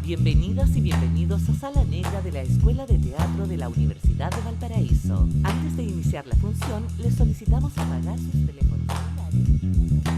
Bienvenidas y bienvenidos a Sala Negra de la Escuela de Teatro de la Universidad de Valparaíso. Antes de iniciar la función, les solicitamos apagar sus teléfonos celulares.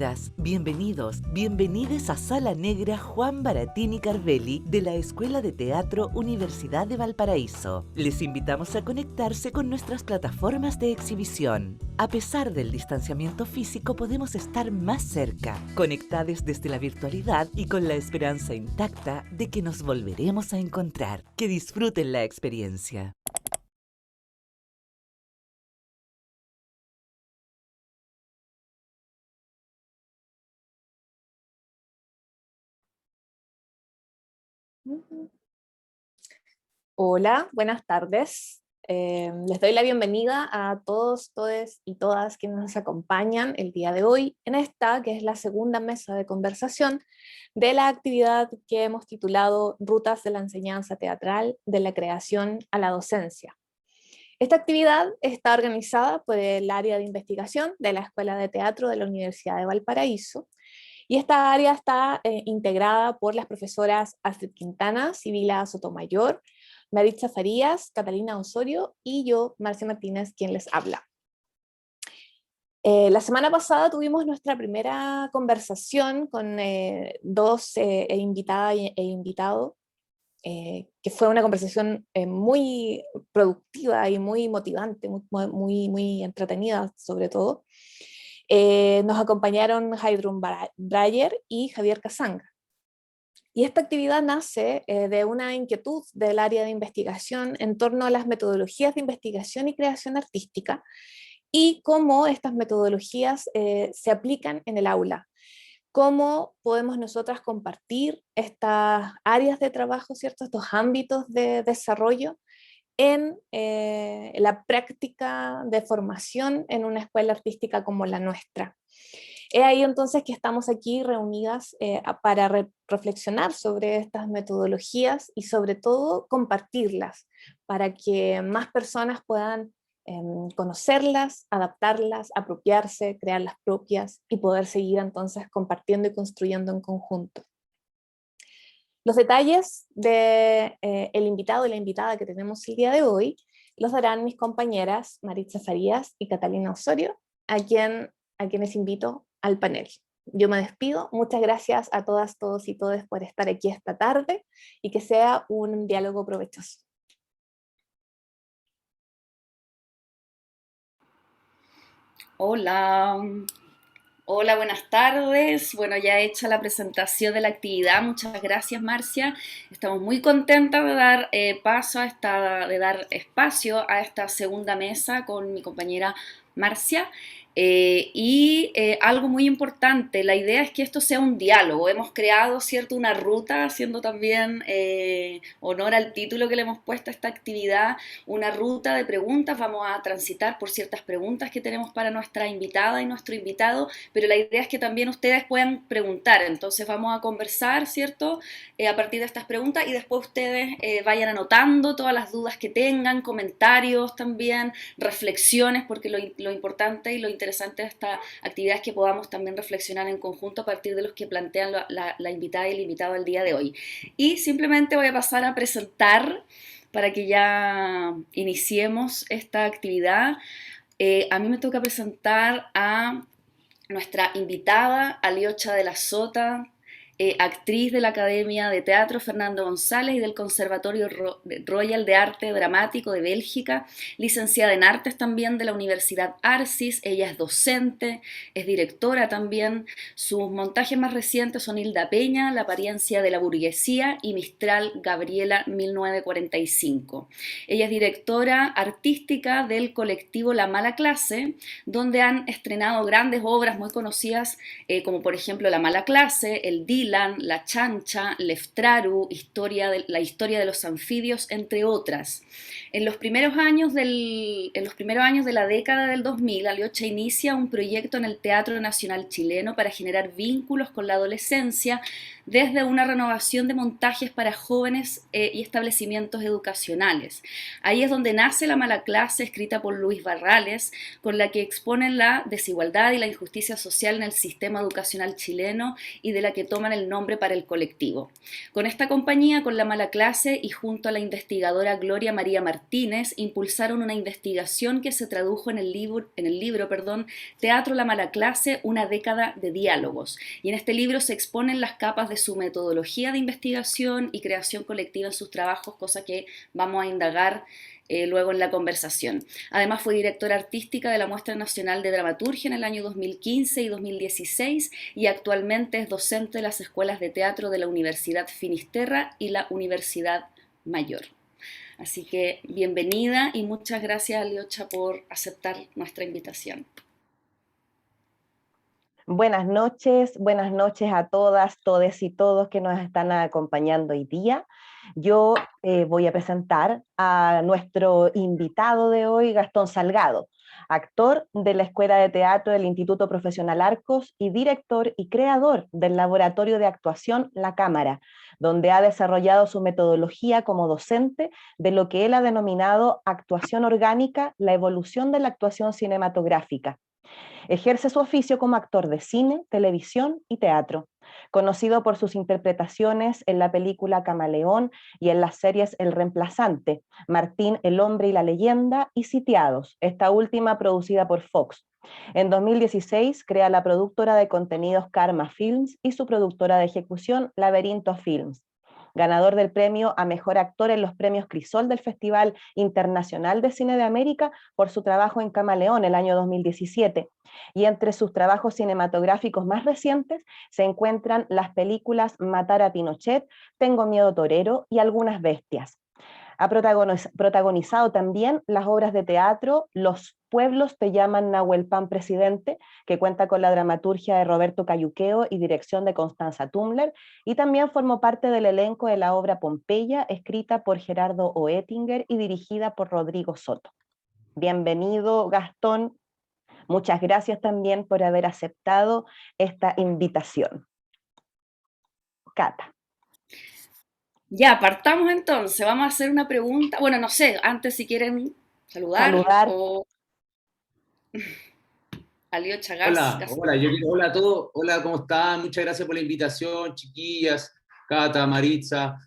Bienvenidas, bienvenidos, bienvenides a Sala Negra Juan Baratini Carvelli de la Escuela de Teatro Universidad de Valparaíso. Les invitamos a conectarse con nuestras plataformas de exhibición. A pesar del distanciamiento físico, podemos estar más cerca, conectados desde la virtualidad y con la esperanza intacta de que nos volveremos a encontrar. Que disfruten la experiencia. Hola, buenas tardes. Les doy la bienvenida a todos, todes y todas quienes nos acompañan el día de hoy en esta, que es la segunda mesa de conversación de la actividad que hemos titulado Rutas de la enseñanza teatral de la creación a la docencia. Esta actividad está organizada por el área de investigación de la Escuela de Teatro de la Universidad de Valparaíso, y esta área está integrada por las profesoras Astrid Quintana, Sibila Sotomayor, Maritza Farías, Catalina Osorio y yo, Marcia Martínez, quien les habla. La semana pasada tuvimos nuestra primera conversación con dos invitadas e invitado, que fue una conversación muy productiva y muy motivante, muy entretenida sobre todo. Nos acompañaron Heidrun Breyer y Javier Casanga. Y esta actividad nace de una inquietud del área de investigación en torno a las metodologías de investigación y creación artística y cómo estas metodologías se aplican en el aula. Cómo podemos nosotras compartir estas áreas de trabajo, ¿cierto? Estos ámbitos de desarrollo en la práctica de formación en una escuela artística como la nuestra. Es ahí entonces que estamos aquí reunidas para reflexionar sobre estas metodologías y sobre todo compartirlas para que más personas puedan conocerlas, adaptarlas, apropiarse, crear las propias y poder seguir entonces compartiendo y construyendo en conjunto. Los detalles del invitado y la invitada que tenemos el día de hoy los darán mis compañeras Maritza Farías y Catalina Osorio, a quienes invito al panel. Yo me despido, muchas gracias a todas, todos y todes por estar aquí esta tarde y que sea un diálogo provechoso. Hola, hola, buenas tardes. Bueno, ya hecha la presentación de la actividad, muchas gracias Marcia. Estamos muy contentas de dar de dar espacio a esta segunda mesa con mi compañera Marcia. Algo muy importante, la idea es que esto sea un diálogo. Hemos creado, ¿cierto?, una ruta, haciendo también honor al título que le hemos puesto a esta actividad, una ruta de preguntas. Vamos a transitar por ciertas preguntas que tenemos para nuestra invitada y nuestro invitado, pero la idea es que también ustedes puedan preguntar. Entonces vamos a conversar, ¿cierto?, a partir de estas preguntas, y después ustedes vayan anotando todas las dudas que tengan, comentarios también, reflexiones, porque lo importante y lo interesante de esta actividad es que podamos también reflexionar en conjunto a partir de los que plantean la invitada y el invitado del día de hoy. Y simplemente voy a pasar a presentar para que ya iniciemos esta actividad. A mí me toca presentar a nuestra invitada, Aliocha de la Sota, actriz de la Academia de Teatro Fernando González y del Conservatorio Royal de Arte Dramático de Bélgica, licenciada en Artes también de la Universidad Arcis. Ella es docente, es directora también. Sus montajes más recientes son Hilda Peña, La apariencia de la burguesía, y Mistral Gabriela 1945. Ella es directora artística del colectivo La Mala Clase, donde han estrenado grandes obras muy conocidas, como por ejemplo La Mala Clase, El Dylan, La Chancha, Leftraru, la historia de los anfibios, entre otras. En los primeros años de la década del 2000, Aliocha inicia un proyecto en el Teatro Nacional Chileno para generar vínculos con la adolescencia desde una renovación de montajes para jóvenes y establecimientos educacionales. Ahí es donde nace La Mala Clase, escrita por Luis Barrales, con la que exponen la desigualdad y la injusticia social en el sistema educacional chileno y de la que toman buscaban el nombre para el colectivo. Con esta compañía, con La Mala Clase y junto a la investigadora Gloria María Martínez, impulsaron una investigación que se tradujo en el libro, Teatro La Mala Clase, una década de diálogos. Y en este libro se exponen las capas de su metodología de investigación y creación colectiva en sus trabajos, cosa que vamos a indagar luego en la conversación. Además fue directora artística de la Muestra Nacional de Dramaturgia en el año 2015 y 2016 y actualmente es docente de las escuelas de teatro de la Universidad Finisterra y la Universidad Mayor. Así que bienvenida y muchas gracias, Aliocha, por aceptar nuestra invitación. Buenas noches a todas, todes y todos que nos están acompañando hoy día. Yo voy a presentar a nuestro invitado de hoy, Gastón Salgado, actor de la Escuela de Teatro del Instituto Profesional Arcos y director y creador del Laboratorio de Actuación La Cámara, donde ha desarrollado su metodología como docente de lo que él ha denominado actuación orgánica, la evolución de la actuación cinematográfica. Ejerce su oficio como actor de cine, televisión y teatro, conocido por sus interpretaciones en la película Camaleón y en las series El Reemplazante, Martín, el Hombre y la Leyenda y Sitiados, esta última producida por Fox. En 2016 crea la productora de contenidos Karma Films y su productora de ejecución Laberinto Films. Ganador del premio a Mejor Actor en los premios Crisol del Festival Internacional de Cine de América por su trabajo en Camaleón el año 2017. Y entre sus trabajos cinematográficos más recientes se encuentran las películas Matar a Pinochet, Tengo miedo torero y Algunas bestias. Ha protagonizado también las obras de teatro Los pueblos te llaman Nahuel Pan Presidente, que cuenta con la dramaturgia de Roberto Cayuqueo y dirección de Constanza Tumler, y también formó parte del elenco de la obra Pompeya, escrita por Gerardo Oettinger y dirigida por Rodrigo Soto. Bienvenido, Gastón. Muchas gracias también por haber aceptado esta invitación. Cata. Ya, partamos entonces. Vamos a hacer una pregunta. Bueno, no sé, antes si quieren saludar. O... Aliocha Hola a todos. Hola, ¿cómo están? Muchas gracias por la invitación, chiquillas, Cata, Maritza,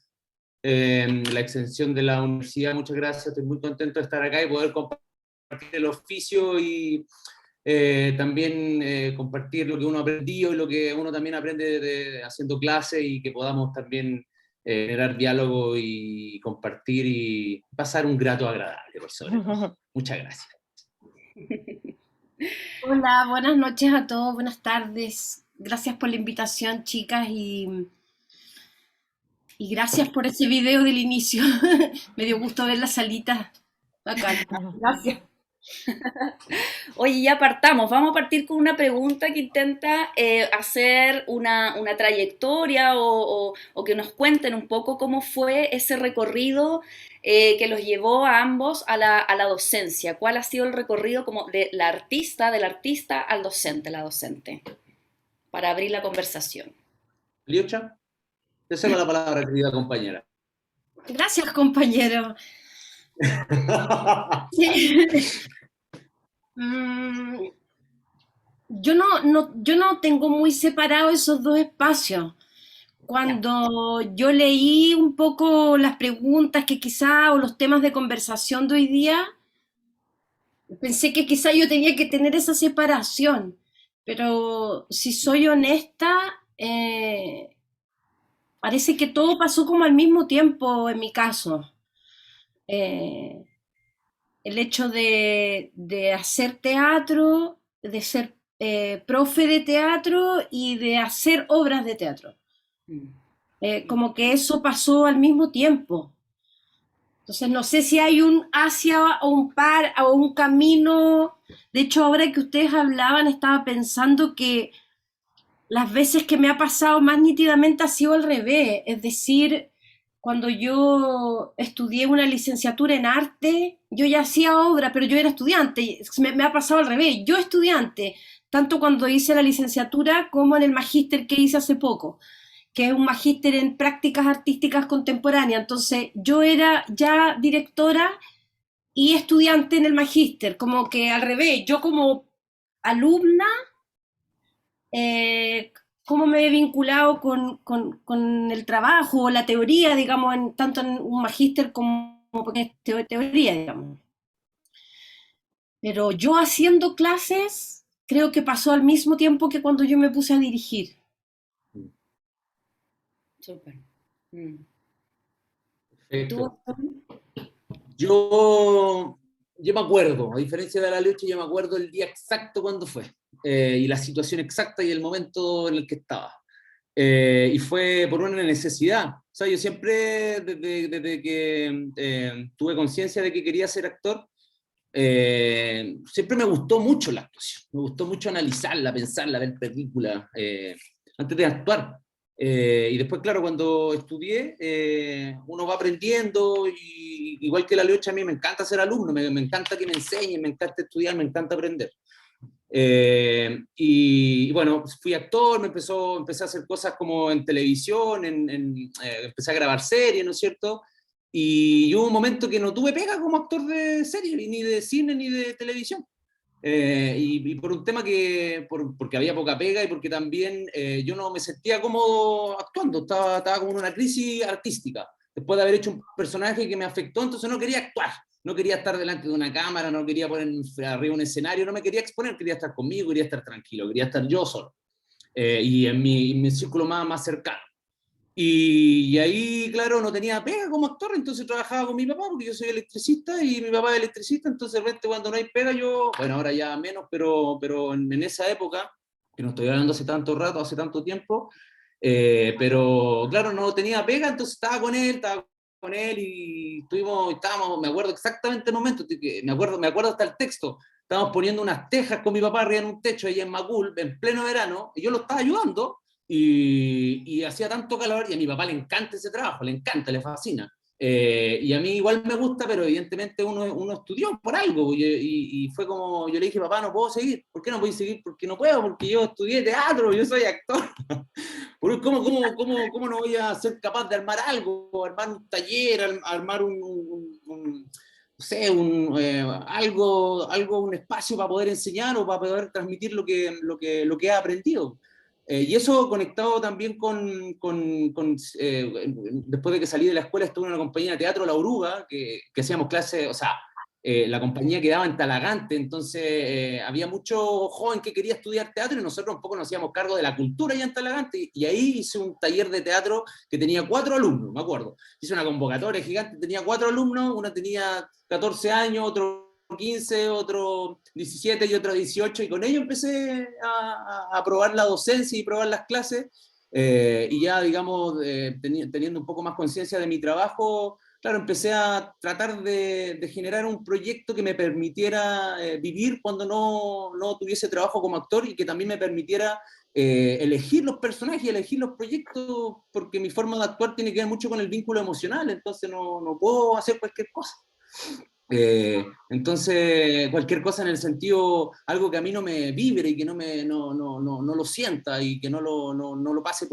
la extensión de la universidad. Muchas gracias. Estoy muy contento de estar acá y poder compartir el oficio y también compartir lo que uno ha aprendido y lo que uno también aprende haciendo clases y que podamos también generar diálogo y compartir y pasar un grato agradable, por sobre todo. Muchas gracias. Hola, buenas noches a todos, buenas tardes. Gracias por la invitación, chicas, y gracias por ese video del inicio. Me dio gusto ver la salita. Bacán. Gracias. Oye, ya partamos. Vamos a partir con una pregunta que intenta hacer una trayectoria o que nos cuenten un poco cómo fue ese recorrido que los llevó a ambos a la docencia. ¿Cuál ha sido el recorrido como del artista al docente, la docente? Para abrir la conversación. Aliocha, te cedo la palabra, querida compañera. Gracias, compañero. Yo no tengo muy separado esos dos espacios. Cuando yo leí un poco las preguntas que quizá o los temas de conversación de hoy día, pensé que quizá yo tenía que tener esa separación, pero si soy honesta, parece que todo pasó como al mismo tiempo en mi caso. El hecho de hacer teatro, de ser profe de teatro y de hacer obras de teatro. Como que eso pasó al mismo tiempo. Entonces no sé si hay un hacia o un par o un camino. De hecho, ahora que ustedes hablaban, estaba pensando que las veces que me ha pasado más nítidamente ha sido al revés. Es decir, cuando yo estudié una licenciatura en arte, yo ya hacía obra, pero yo era estudiante. Me ha pasado al revés. Yo estudiante, tanto cuando hice la licenciatura como en el magíster que hice hace poco, que es un magíster en prácticas artísticas contemporáneas. Entonces, yo era ya directora y estudiante en el magíster, como que al revés. Yo como alumna cómo me he vinculado con el trabajo o la teoría, digamos, tanto en un magíster como en teoría, digamos. Pero yo haciendo clases, creo que pasó al mismo tiempo que cuando yo me puse a dirigir. Súper. Mm. ¿Y tú, Perfecto. Gastón? Yo me acuerdo, a diferencia de la lucha, yo me acuerdo el día exacto cuando fue, y la situación exacta y el momento en el que estaba. Y fue por una necesidad. O sea, yo siempre, desde que tuve conciencia de que quería ser actor, siempre me gustó mucho la actuación, me gustó mucho analizarla, pensarla, ver películas, antes de actuar. Y después, claro, cuando estudié, uno va aprendiendo, y igual que la lucha, a mí me encanta ser alumno, me encanta que me enseñen, me encanta estudiar, me encanta aprender. Y bueno, fui actor, empecé a hacer cosas como en televisión, empecé a grabar series, ¿no es cierto? Y hubo un momento que no tuve pega como actor de serie, ni de cine, ni de televisión. Y por un tema porque había poca pega y porque también yo no me sentía cómodo actuando, estaba como en una crisis artística, después de haber hecho un personaje que me afectó, entonces no quería actuar, no quería estar delante de una cámara, no quería poner arriba un escenario, no me quería exponer, quería estar conmigo, quería estar tranquilo, quería estar yo solo, y en mi círculo más cercano. Y ahí, claro, no tenía pega como actor, entonces trabajaba con mi papá, porque yo soy electricista y mi papá es electricista, entonces de repente cuando no hay pega yo, bueno, ahora ya menos, pero en esa época, que no estoy hablando hace tanto rato, hace tanto tiempo, pero claro, no tenía pega, entonces estaba con él y estábamos, me acuerdo exactamente el momento, me acuerdo hasta el texto, estábamos poniendo unas tejas con mi papá arriba en un techo ahí en Macul, en pleno verano, y yo lo estaba ayudando, y hacía tanto calor, y a mi papá le encanta ese trabajo, le encanta, le fascina. Y a mí igual me gusta, pero evidentemente uno estudió por algo, y fue como, yo le dije, papá, no puedo seguir. ¿Por qué no puedo seguir? Porque no puedo, porque yo estudié teatro, yo soy actor. ¿Cómo no voy a ser capaz de armar algo, armar un taller, armar no sé, un espacio para poder enseñar o para poder transmitir lo que he aprendido? Y eso conectado también después de que salí de la escuela, estuve en una compañía de teatro, La Oruga, que hacíamos clases, o sea, la compañía quedaba en Talagante, entonces había mucho joven que quería estudiar teatro y nosotros un poco nos hacíamos cargo de la cultura allá en Talagante, y ahí hice un taller de teatro que tenía 4 alumnos, me acuerdo. Hice una convocatoria gigante, tenía 4 alumnos, una tenía 14 años, otro 15, otro 17 y otro 18, y con ello empecé a probar la docencia y probar las clases, y ya, digamos, teniendo un poco más conciencia de mi trabajo, claro, empecé a tratar de generar un proyecto que me permitiera vivir cuando no tuviese trabajo como actor, y que también me permitiera elegir los personajes y elegir los proyectos, porque mi forma de actuar tiene que ver mucho con el vínculo emocional, entonces no puedo hacer cualquier cosa. Entonces, cualquier cosa en el sentido, algo que a mí no me vibre y que no lo sienta y que no lo pase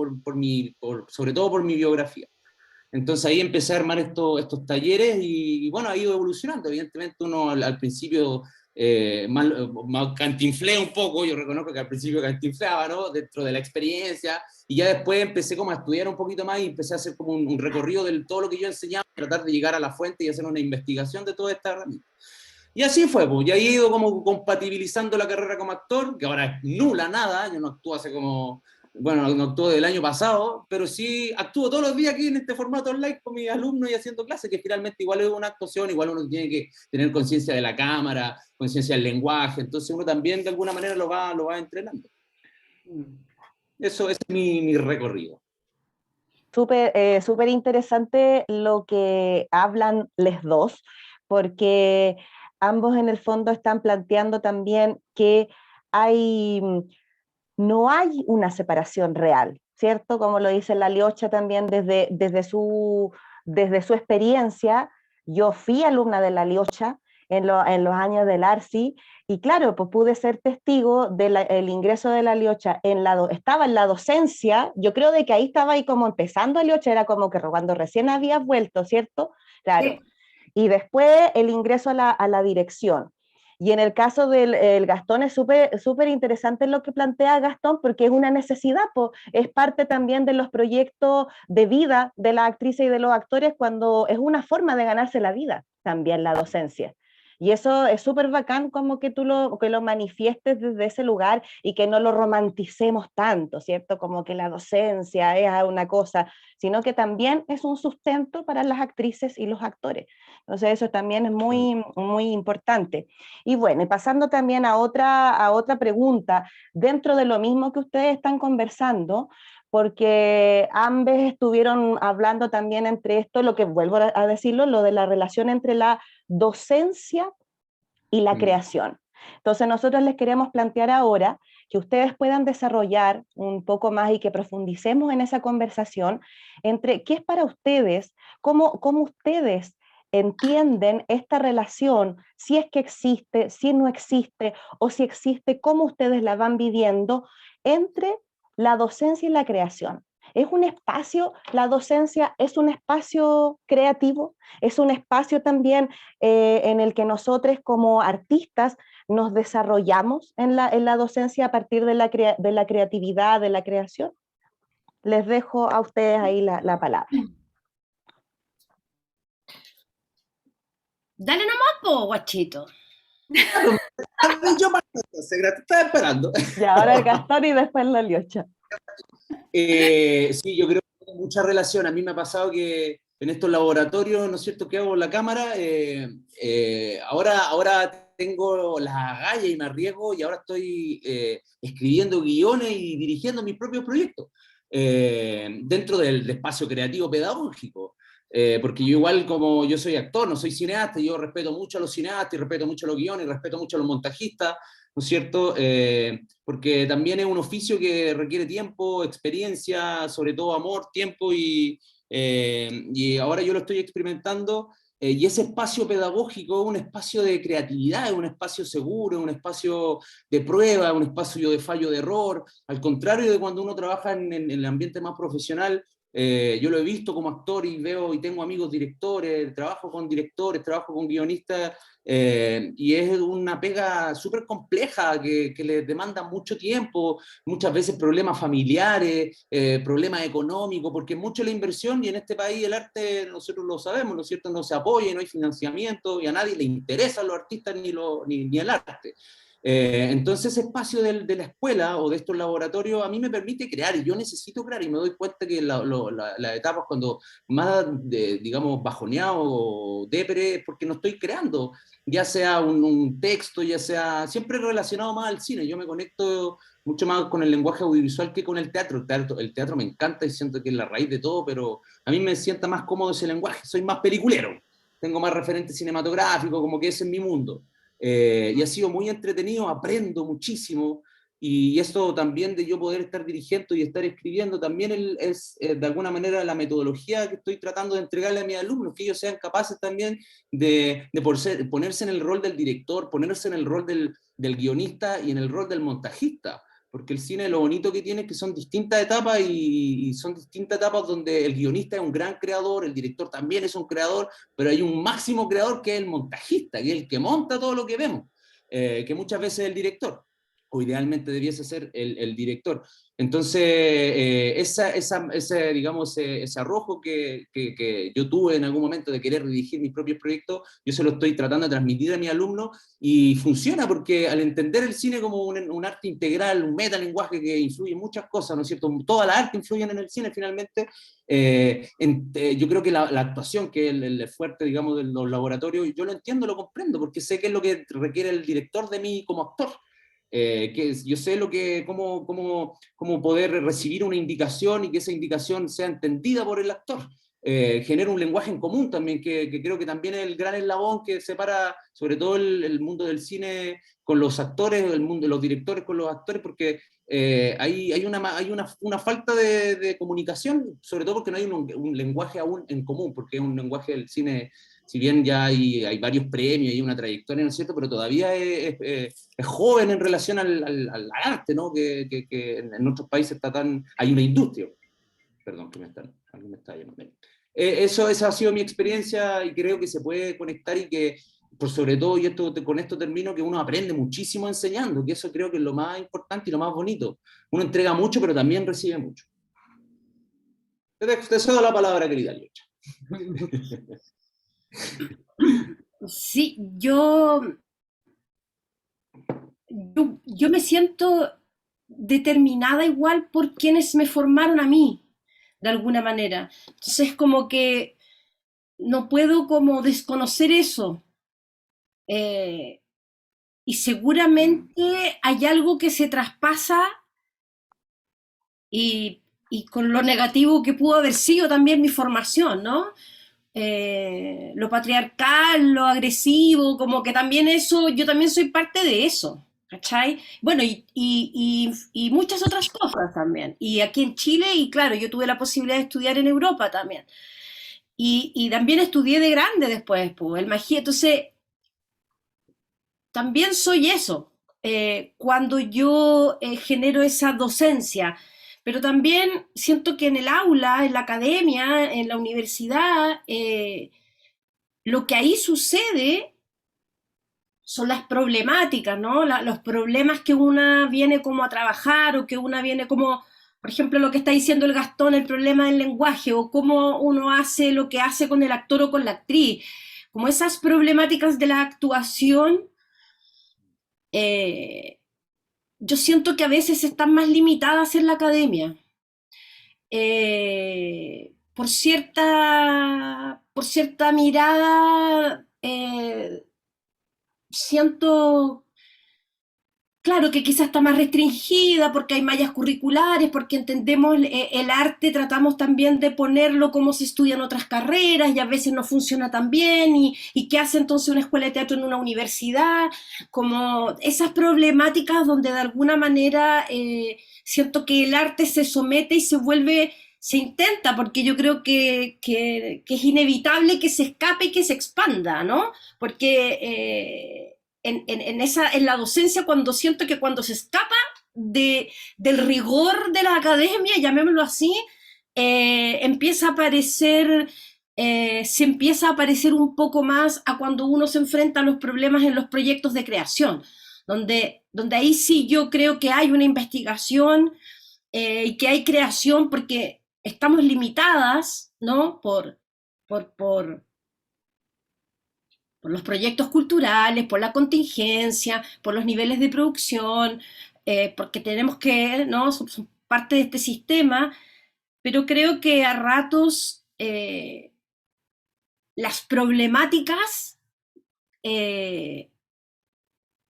sobre todo por mi biografía. Entonces ahí empecé a armar estos talleres, y bueno, ha ido evolucionando. Evidentemente uno al principio mal cantinflé un poco, yo reconozco que al principio cantinfleaba, ¿no? Dentro de la experiencia, y ya después empecé como a estudiar un poquito más y empecé a hacer como un recorrido de todo lo que yo enseñaba, tratar de llegar a la fuente y hacer una investigación de toda esta herramienta. Y así fue, pues, ya he ido como compatibilizando la carrera como actor, que ahora es nula, nada, yo no actúo hace como, bueno, no actúo del año pasado, pero sí actúo todos los días aquí en este formato online con mis alumnos y haciendo clases, que finalmente igual es una actuación, igual uno tiene que tener conciencia de la cámara, conciencia del lenguaje, entonces uno también de alguna manera lo va entrenando. Eso es mi recorrido. Súper interesante lo que hablan les dos, porque ambos en el fondo están planteando también que hay, no hay una separación real, ¿cierto? Como lo dice la Liocha también desde su experiencia. Yo fui alumna de la Liocha en los años del ARSI, y claro, pues pude ser testigo del ingreso de la Liocha, estaba en la docencia, yo creo de que ahí estaba ahí como empezando a Liocha, era como que cuando recién habías vuelto, ¿cierto? Claro. Sí. Y después el ingreso a la dirección. Y en el caso del el Gastón es súper interesante lo que plantea Gastón, porque es una necesidad, es parte también de los proyectos de vida de las actrices y de los actores, cuando es una forma de ganarse la vida también la docencia. Y eso es súper bacán como que lo manifiestes desde ese lugar y que no lo romanticemos tanto, ¿cierto? Como que la docencia es una cosa, sino que también es un sustento para las actrices y los actores. Entonces eso también es muy importante. Y bueno, y pasando también a otra pregunta, dentro de lo mismo que ustedes están conversando, porque ambos estuvieron hablando también entre esto, lo que vuelvo a decirlo, lo de la relación entre la docencia y la creación. Entonces nosotros les queremos plantear ahora que ustedes puedan desarrollar un poco más y que profundicemos en esa conversación entre qué es para ustedes, cómo ustedes entienden esta relación, si es que existe, si no existe, o si existe, cómo ustedes la van viviendo entre la docencia y la creación. Es un espacio, la docencia es un espacio creativo, es un espacio también en el que nosotros como artistas nos desarrollamos en la docencia a partir de la creatividad, de la creación. Les dejo a ustedes ahí la palabra. Dale nomás, po, guachito. Yo te estaba esperando. Y ahora el Gastón y después la Liocha. Sí, yo creo que hay mucha relación. A mí me ha pasado que en estos laboratorios, ¿no es cierto?, que hago en la cámara, ahora tengo las agallas y me arriesgo y ahora estoy escribiendo guiones y dirigiendo mis propios proyectos dentro del espacio creativo pedagógico. Porque yo igual como yo soy actor, no soy cineasta, yo respeto mucho a los cineastas y respeto mucho a los guiones y respeto mucho a los montajistas, ¿no es cierto? Porque también es un oficio que requiere tiempo, experiencia, sobre todo amor, tiempo y ahora yo lo estoy experimentando y ese espacio pedagógico es un espacio de creatividad, es un espacio seguro, es un espacio de prueba, es un espacio de fallo de error, al contrario de cuando uno trabaja en el ambiente más profesional. Yo lo he visto como actor y veo y tengo amigos directores, trabajo con directores, trabajo con guionistas, y es una pega súper compleja que le demanda mucho tiempo, muchas veces problemas familiares, problemas económicos, porque es mucho la inversión y en este país el arte, nosotros lo sabemos, ¿no es cierto?, no se apoya, no hay financiamiento y a nadie le interesan los artistas ni el arte. Entonces ese espacio de la escuela o de estos laboratorios a mí me permite crear y yo necesito crear y me doy cuenta que las etapas cuando más, digamos, bajoneado o depre es porque no estoy creando, ya sea un texto, ya sea siempre relacionado más al cine. Yo me conecto mucho más con el lenguaje audiovisual que con el teatro. El teatro me encanta y siento que es la raíz de todo, pero a mí me sienta más cómodo ese lenguaje, soy más peliculero, tengo más referentes cinematográficos, como que ese es mi mundo. Y ha sido muy entretenido, aprendo muchísimo, y esto también de yo poder estar dirigiendo y estar escribiendo, también es de alguna manera la metodología que estoy tratando de entregarle a mis alumnos, que ellos sean capaces también de ponerse en el rol del director, ponerse en el rol del guionista y en el rol del montajista, porque el cine lo bonito que tiene es que son distintas etapas y son distintas etapas donde el guionista es un gran creador, el director también es un creador, pero hay un máximo creador que es el montajista, que es el que monta todo lo que vemos, que muchas veces es el director, o idealmente debiese ser el director. Entonces, digamos, ese arrojo que yo tuve en algún momento de querer dirigir mis propios proyectos, yo se lo estoy tratando de transmitir a mi alumno y funciona porque al entender el cine como un arte integral, un metalenguaje que influye en muchas cosas, ¿no es cierto? Toda la arte influye en el cine finalmente. Yo creo que la actuación, que es el fuerte, digamos, de los laboratorios, yo lo entiendo, lo comprendo, porque sé qué es lo que requiere el director de mí como actor. Yo sé cómo poder recibir una indicación y que esa indicación sea entendida por el actor. Genera un lenguaje en común también, que creo que también es el gran eslabón que separa sobre todo el mundo del cine con los actores, el mundo de los directores con los actores, porque hay una falta de comunicación, sobre todo porque no hay un lenguaje aún en común, porque es un lenguaje del cine, si bien ya hay varios premios y una trayectoria, ¿no es cierto?, pero todavía es joven en relación al arte, ¿no?, que en otros países hay una industria. Perdón, alguien me está llamando. Esa ha sido mi experiencia y creo que se puede conectar y que por sobre todo, y con esto termino, que uno aprende muchísimo enseñando, que eso creo que es lo más importante y lo más bonito. Uno entrega mucho, pero también recibe mucho. Te cedo la palabra, querida Lucha. Sí, yo me siento determinada igual por quienes me formaron a mí, de alguna manera. Entonces, como que no puedo como desconocer eso. Y seguramente hay algo que se traspasa y con lo negativo que pudo haber sido también mi formación, ¿no? Lo patriarcal, lo agresivo, como que también eso, yo también soy parte de eso, ¿cachai? Bueno, y muchas otras cosas también. Y aquí en Chile, y claro, yo tuve la posibilidad de estudiar en Europa también. Y también estudié de grande después, pues, el magia. Entonces, también soy eso, cuando yo genero esa docencia, pero también siento que en el aula, en la academia, en la universidad, lo que ahí sucede son las problemáticas, ¿no? Los problemas que una viene como a trabajar o que una viene como, por ejemplo, lo que está diciendo el Gastón, el problema del lenguaje o cómo uno hace lo que hace con el actor o con la actriz, como esas problemáticas de la actuación. Yo siento que a veces están más limitadas en la academia por cierta mirada. Siento, claro, que quizás está más restringida porque hay mallas curriculares, porque entendemos el arte, tratamos también de ponerlo como se estudia en otras carreras y a veces no funciona tan bien y qué hace entonces una escuela de teatro en una universidad, como esas problemáticas donde de alguna manera siento que el arte se somete y se vuelve, se intenta, porque yo creo que es inevitable que se escape y que se expanda, ¿no? Porque en la docencia, cuando siento que cuando se escapa del rigor de la academia, llamémoslo así, empieza a aparecer, se empieza a aparecer un poco más a cuando uno se enfrenta a los problemas en los proyectos de creación, donde ahí sí yo creo que hay una investigación y que hay creación porque estamos limitadas, ¿no? Por los proyectos culturales, por la contingencia, por los niveles de producción, porque tenemos que, ¿no? Somos parte de este sistema, pero creo que a ratos las problemáticas,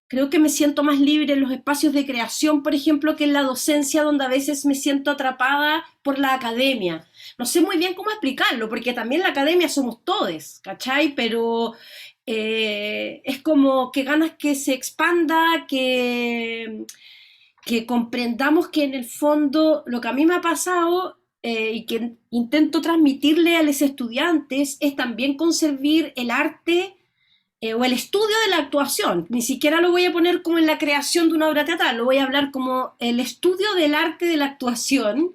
creo que me siento más libre en los espacios de creación, por ejemplo, que en la docencia, donde a veces me siento atrapada por la academia. No sé muy bien cómo explicarlo, porque también la academia somos todos, ¿cachai? Pero es como que ganas que se expanda, que comprendamos que en el fondo lo que a mí me ha pasado y que intento transmitirle a los estudiantes es también conservar el arte o el estudio de la actuación. Ni siquiera lo voy a poner como en la creación de una obra teatral, lo voy a hablar como el estudio del arte de la actuación,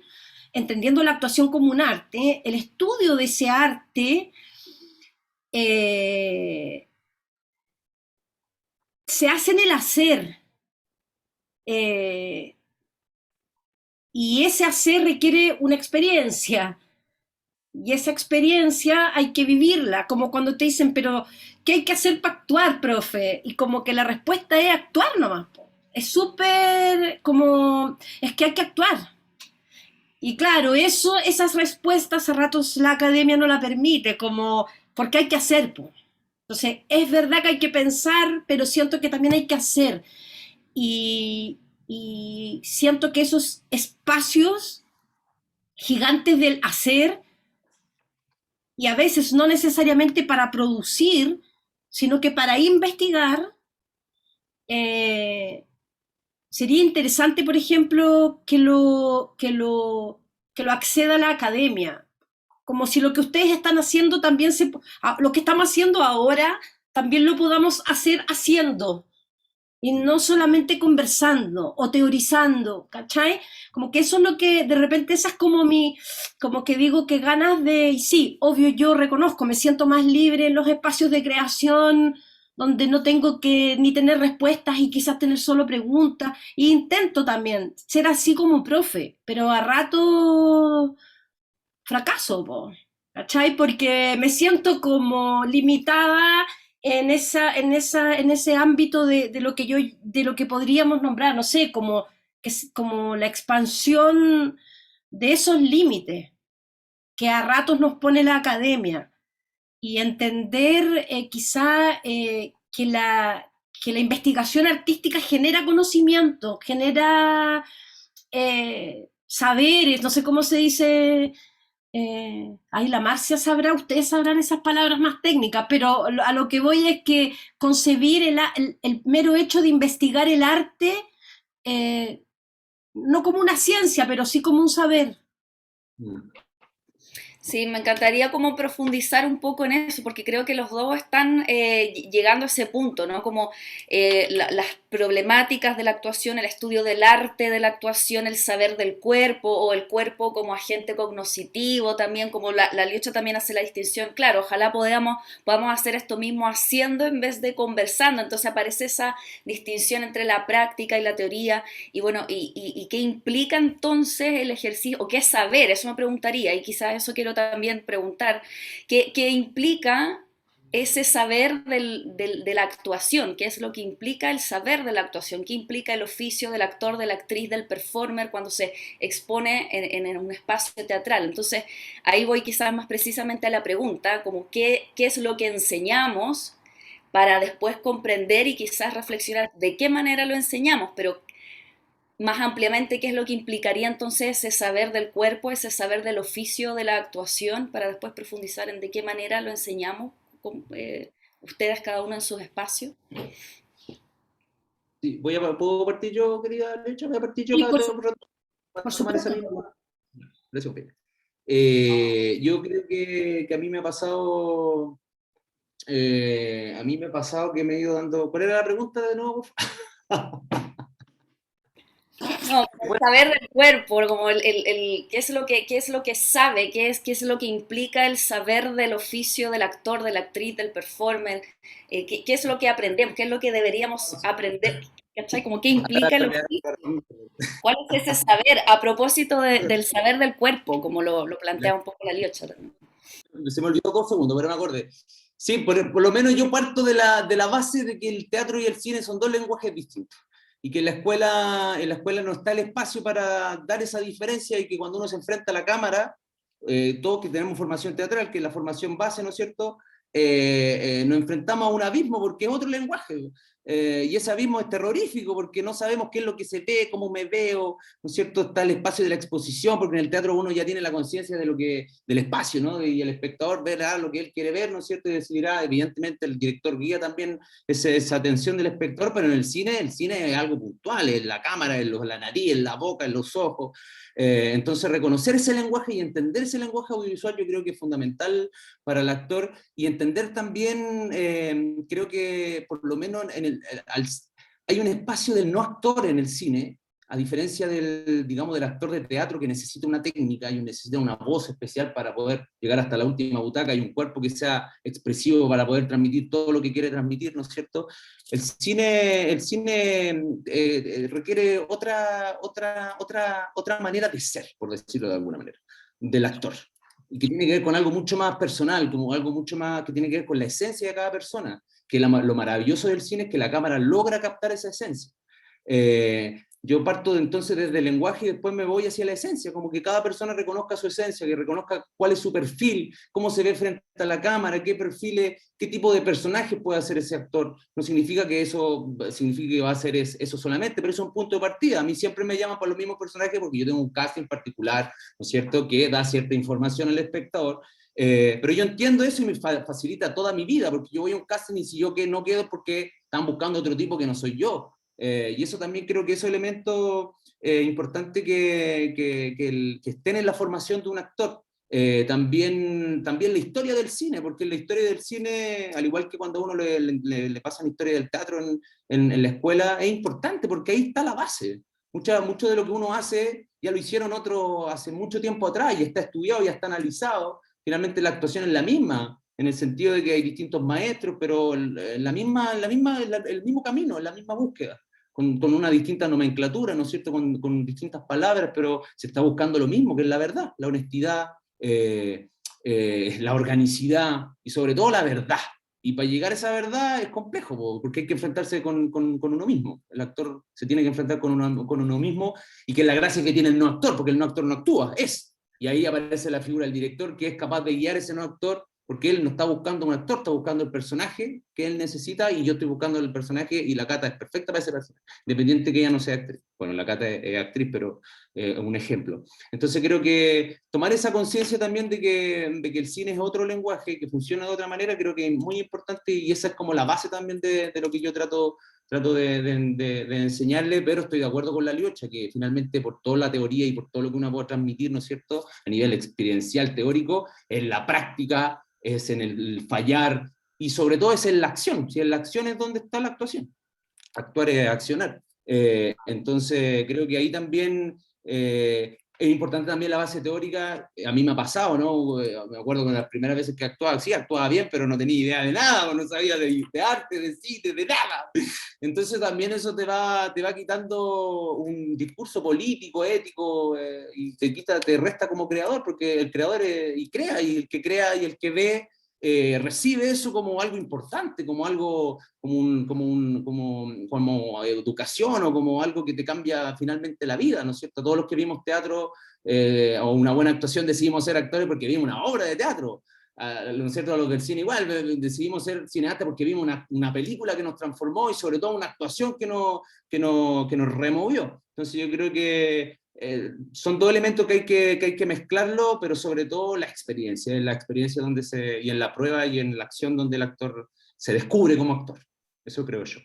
entendiendo la actuación como un arte, el estudio de ese arte se hace en el hacer. Y ese hacer requiere una experiencia. Y esa experiencia hay que vivirla, como cuando te dicen, pero ¿qué hay que hacer para actuar, profe? Y como que la respuesta es actuar nomás. Es súper como, es que hay que actuar. Y claro, esas respuestas a ratos la academia no la permite, como, porque hay que hacer, po. Entonces, es verdad que hay que pensar, pero siento que también hay que hacer. Y siento que esos espacios gigantes del hacer, y a veces no necesariamente para producir, sino que para investigar, sería interesante, por ejemplo, que lo acceda la academia, como si lo que ustedes están haciendo también lo que estamos haciendo ahora también lo podamos hacer haciendo y no solamente conversando o teorizando, ¿cachai? Como que eso es lo que de repente esa es como que digo que ganas de, y sí, obvio yo reconozco, me siento más libre en los espacios de creación donde no tengo que ni tener respuestas y quizás tener solo preguntas. E intento también ser así como profe, pero a rato fracaso, po, ¿cachai? Porque me siento como limitada en ese ámbito de lo que podríamos nombrar, no sé, como la expansión de esos límites que a ratos nos pone la academia y entender quizá que la investigación artística genera conocimiento, genera saberes, no sé cómo se dice, ay, la Marcia sabrá, ustedes sabrán esas palabras más técnicas, pero a lo que voy es que concebir el mero hecho de investigar el arte, eh, no como una ciencia, pero sí como un saber. Mm. Sí, me encantaría como profundizar un poco en eso, porque creo que los dos están llegando a ese punto, ¿no? Como las problemáticas de la actuación, el estudio del arte de la actuación, el saber del cuerpo, o el cuerpo como agente cognoscitivo también, como la Liocha también hace la distinción. Claro, ojalá podamos hacer esto mismo haciendo en vez de conversando, entonces aparece esa distinción entre la práctica y la teoría, y bueno, y qué implica entonces el ejercicio, o qué saber, eso me preguntaría, y quizás eso quiero también preguntar, ¿qué implica ese saber de la actuación? ¿Qué es lo que implica el saber de la actuación? ¿Qué implica el oficio del actor, de la actriz, del performer cuando se expone en un espacio teatral? Entonces, ahí voy quizás más precisamente a la pregunta, como qué es lo que enseñamos para después comprender y quizás reflexionar de qué manera lo enseñamos, pero más ampliamente qué es lo que implicaría entonces ese saber del cuerpo, ese saber del oficio de la actuación, para después profundizar en de qué manera lo enseñamos ustedes cada uno en sus espacios. Sí, ¿puedo partir yo, querida Lecha? Voy a partir yo Sí, para, todo un rato, por para tomar esa supuesto. misma. Gracias, Pepe. Yo creo que a mí me ha pasado, que me he ido dando. ¿Cuál era la pregunta de nuevo? No, el saber del cuerpo, como qué es lo que sabe, qué es lo que implica el saber del oficio del actor, de la actriz, del performer, qué es lo que aprendemos, qué es lo que deberíamos aprender, ¿cachai? Como qué implica el oficio, cuál es ese saber, a propósito del saber del cuerpo, como lo plantea un poco la Liocha también. Se me olvidó 2 segundos, pero me acordé. Sí, por lo menos yo parto de la base de que el teatro y el cine son dos lenguajes distintos. Y que en la escuela no está el espacio para dar esa diferencia, y que cuando uno se enfrenta a la cámara, todos que tenemos formación teatral, que es la formación base, ¿no es cierto?, nos enfrentamos a un abismo porque es otro lenguaje. Y ese abismo es terrorífico porque no sabemos qué es lo que se ve, cómo me veo, ¿no es cierto? Está el espacio de la exposición, porque en el teatro uno ya tiene la conciencia del espacio, ¿no? Y el espectador verá lo que él quiere ver, ¿no es cierto? Y decidirá, evidentemente el director guía también esa atención del espectador, pero en el cine es algo puntual, es la cámara, es la nariz, es la boca, es los ojos. Entonces reconocer ese lenguaje y entender ese lenguaje audiovisual yo creo que es fundamental para el actor, y entender también, creo que por lo menos hay un espacio del no actor en el cine, a diferencia digamos, del actor de teatro, que necesita una técnica y necesita una voz especial para poder llegar hasta la última butaca, y un cuerpo que sea expresivo para poder transmitir todo lo que quiere transmitir, ¿no es cierto? El cine requiere otra manera de ser, por decirlo de alguna manera, del actor, y que tiene que ver con algo mucho más personal, como algo mucho más que tiene que ver con la esencia de cada persona, que lo maravilloso del cine es que la cámara logra captar esa esencia. Yo parto entonces desde el lenguaje y después me voy hacia la esencia, como que cada persona reconozca su esencia, que reconozca cuál es su perfil, cómo se ve frente a la cámara, qué tipo de personaje puede hacer ese actor. No significa que eso signifique que va a hacer eso solamente, pero es un punto de partida. A mí siempre me llaman para los mismos personajes porque yo tengo un casting particular, ¿no es cierto?, que da cierta información al espectador. Pero yo entiendo eso y me facilita toda mi vida, porque yo voy a un casting y si yo no quedo es porque están buscando otro tipo que no soy yo. Y eso también creo que es un elemento importante que estén en la formación de un actor. También la historia del cine, porque la historia del cine, al igual que cuando a uno le pasa la historia del teatro en la escuela, es importante porque ahí está la base. Mucho de lo que uno hace ya lo hicieron otros hace mucho tiempo atrás, y está estudiado, ya está analizado. Finalmente la actuación es la misma. en el sentido de que hay distintos maestros, pero el mismo camino, la misma búsqueda, con una distinta nomenclatura, ¿no es cierto?, con distintas palabras, pero se está buscando lo mismo, que es la verdad, la honestidad, la organicidad y sobre todo la verdad. Y para llegar a esa verdad es complejo, porque hay que enfrentarse con uno mismo. El actor se tiene que enfrentar con uno mismo, y que es la gracia que tiene el no actor, porque el no actor no actúa, es. Y ahí aparece la figura del director, que es capaz de guiar ese no actor, porque él no está buscando un actor, está buscando el personaje que él necesita, y yo estoy buscando el personaje, y la Cata es perfecta para ese personaje, independiente que ella no sea actriz. Bueno, la Cata es actriz, pero un ejemplo. Entonces creo que tomar esa conciencia también de que el cine es otro lenguaje, que funciona de otra manera, creo que es muy importante, y esa es como la base también de lo que yo trato de enseñarle, pero estoy de acuerdo con la Liocha, que finalmente por toda la teoría y por todo lo que uno puede transmitir, ¿no es cierto?, a nivel experiencial, teórico, en la práctica, es en el fallar, y sobre todo es en la acción. Si en la acción es donde está la actuación. Actuar es accionar. Entonces creo que ahí también es importante también la base teórica. A mí me ha pasado, ¿no? Me acuerdo con las primeras veces que actuaba, sí, actuaba bien, pero no tenía idea de nada, no sabía de arte, de cine, de nada. Entonces también eso te va quitando un discurso político, ético, y te resta como creador, porque el creador y crea, y el que crea y el que ve recibe eso como algo importante, como algo, como educación, o como algo que te cambia finalmente la vida, ¿no es cierto? Todos los que vimos teatro o una buena actuación decidimos ser actores porque vimos una obra de teatro. ¿No es cierto? A los del cine igual, decidimos ser cineastas porque vimos una película que nos transformó, y sobre todo una actuación que nos removió. Entonces yo creo que son dos elementos que hay que mezclarlo, pero sobre todo la experiencia, en la experiencia y en la prueba y en la acción donde el actor se descubre como actor. Eso creo yo.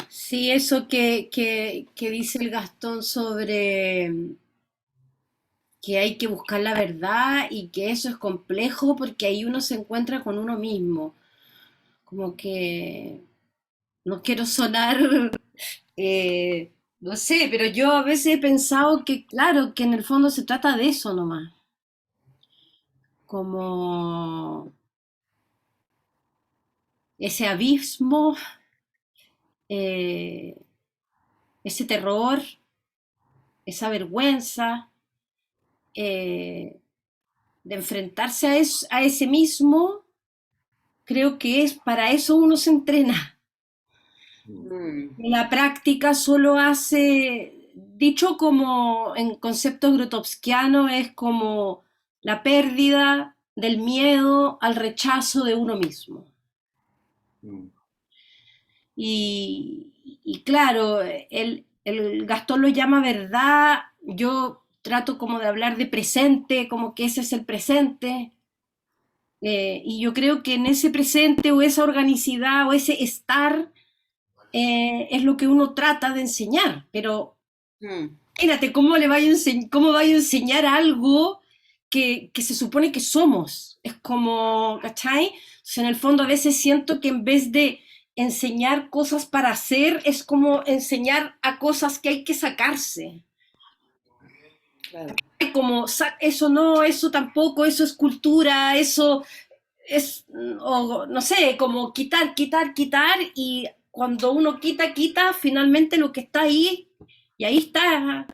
Sí, eso que dice el Gastón sobre que hay que buscar la verdad y que eso es complejo porque ahí uno se encuentra con uno mismo. Como que no quiero sonar, no sé, pero yo a veces he pensado que, claro, que en el fondo se trata de eso nomás. Como ese abismo, eh, ese terror, esa vergüenza, de enfrentarse a ese mismo, creo que es para eso uno se entrena. La práctica solo hace, dicho como en concepto grotowskiano, es como la pérdida del miedo al rechazo de uno mismo. Y claro, el Gastón lo llama verdad, yo trato como de hablar de presente, como que ese es el presente, y yo creo que en ese presente o esa organicidad o ese estar es lo que uno trata de enseñar, pero imagínate cómo cómo vaya a enseñar algo que se supone que somos, es como, ¿cachai? Entonces, en el fondo a veces siento que en vez de enseñar cosas para hacer, es como enseñar a cosas que hay que sacarse. Claro. Como, eso no, eso tampoco, eso es cultura, eso es, o no sé, como quitar, y cuando uno quita, finalmente lo que está ahí, y ahí está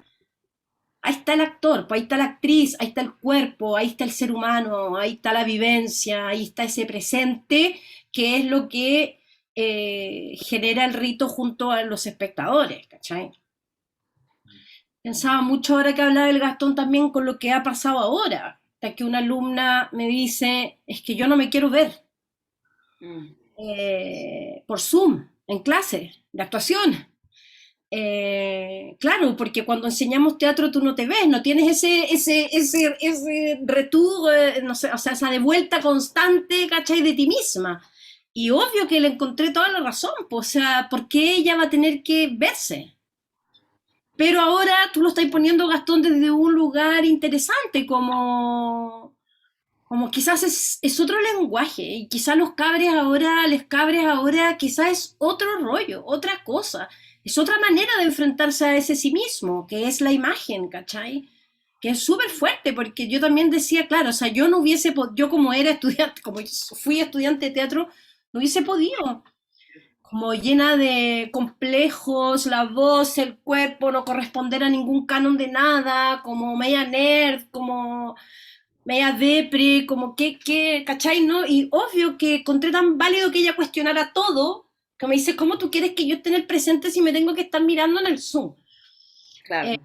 el actor, pues ahí está la actriz, ahí está el cuerpo, ahí está el ser humano, ahí está la vivencia, ahí está ese presente, que es lo que genera el rito junto a los espectadores, ¿cachai? Pensaba mucho ahora que hablaba el Gastón también con lo que ha pasado ahora, hasta que una alumna me dice, es que yo no me quiero ver por Zoom, en clase de actuación. Claro, porque cuando enseñamos teatro tú no te ves, no tienes ese retú, no sé, o sea, esa devuelta constante, ¿cachai? De ti misma. Y obvio que le encontré toda la razón, pues, o sea, ¿por qué ella va a tener que verse? Pero ahora tú lo estás poniendo, Gastón, desde un lugar interesante, como quizás es otro lenguaje, y quizás les cabres ahora, quizás es otro rollo, otra cosa, es otra manera de enfrentarse a ese sí mismo, que es la imagen, ¿cachai? que es súper fuerte, porque yo también decía, claro, o sea, yo no hubiese, yo como era estudiante, como fui estudiante de teatro, no hubiese podido, como llena de complejos, la voz, el cuerpo, no corresponder a ningún canon de nada, como media nerd, como media depre, como ¿cachai, no? Y obvio que encontré tan válido que ella cuestionara todo, que me dice, ¿cómo tú quieres que yo esté en el presente si me tengo que estar mirando en el Zoom? Claro,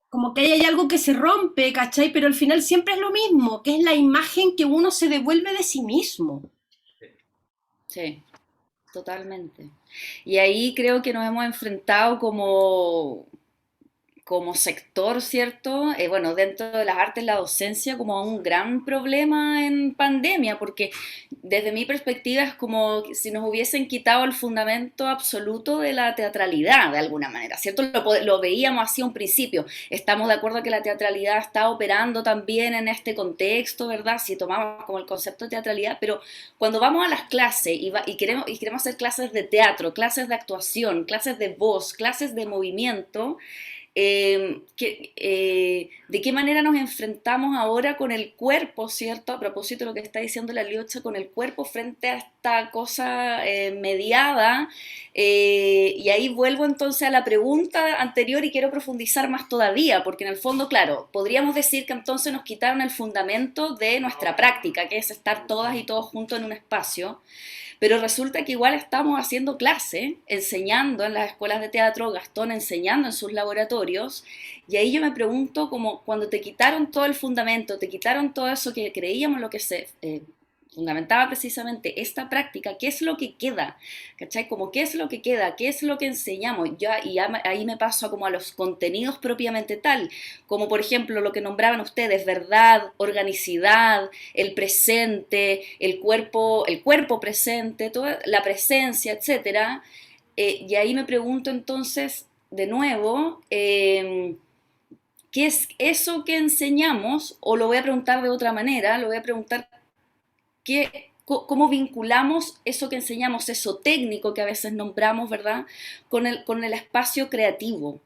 Como que ahí hay algo que se rompe, ¿cachai? Pero al final siempre es lo mismo, que es la imagen que uno se devuelve de sí mismo. sí, totalmente. Y ahí creo que nos hemos enfrentado como sector, ¿cierto? Bueno, dentro de las artes, la docencia, como a un gran problema en pandemia, porque desde mi perspectiva es como si nos hubiesen quitado el fundamento absoluto de la teatralidad, de alguna manera, ¿cierto? Lo veíamos así a un principio. Estamos de acuerdo que la teatralidad está operando también en este contexto, ¿verdad? Si tomamos como el concepto de teatralidad, pero cuando vamos a las clases y queremos hacer clases de teatro, clases de actuación, clases de voz, clases de movimiento, de qué manera nos enfrentamos ahora con el cuerpo, ¿cierto? A propósito de lo que está diciendo la Liocha, con el cuerpo frente a esta cosa mediada. Y ahí vuelvo entonces a la pregunta anterior y quiero profundizar más todavía, porque en el fondo, claro, podríamos decir que entonces nos quitaron el fundamento de nuestra práctica, que es estar todas y todos juntos en un espacio. Pero resulta que igual estamos haciendo clase, enseñando en las escuelas de teatro, Gastón enseñando en sus laboratorios, y ahí yo me pregunto, como cuando te quitaron todo el fundamento, te quitaron todo eso que creíamos lo que se fundamentaba precisamente esta práctica, ¿qué es lo que queda? ¿Cachai? Como qué es lo que queda, qué es lo que enseñamos, ahí me paso como a los contenidos propiamente tal, como por ejemplo lo que nombraban ustedes, verdad, organicidad, el presente, el cuerpo presente, toda la presencia, etcétera. Y ahí me pregunto entonces, de nuevo, ¿qué es eso que enseñamos? O lo voy a preguntar de otra manera, lo voy a preguntar cómo vinculamos eso que enseñamos, eso técnico que a veces nombramos, ¿verdad? Con el espacio creativo.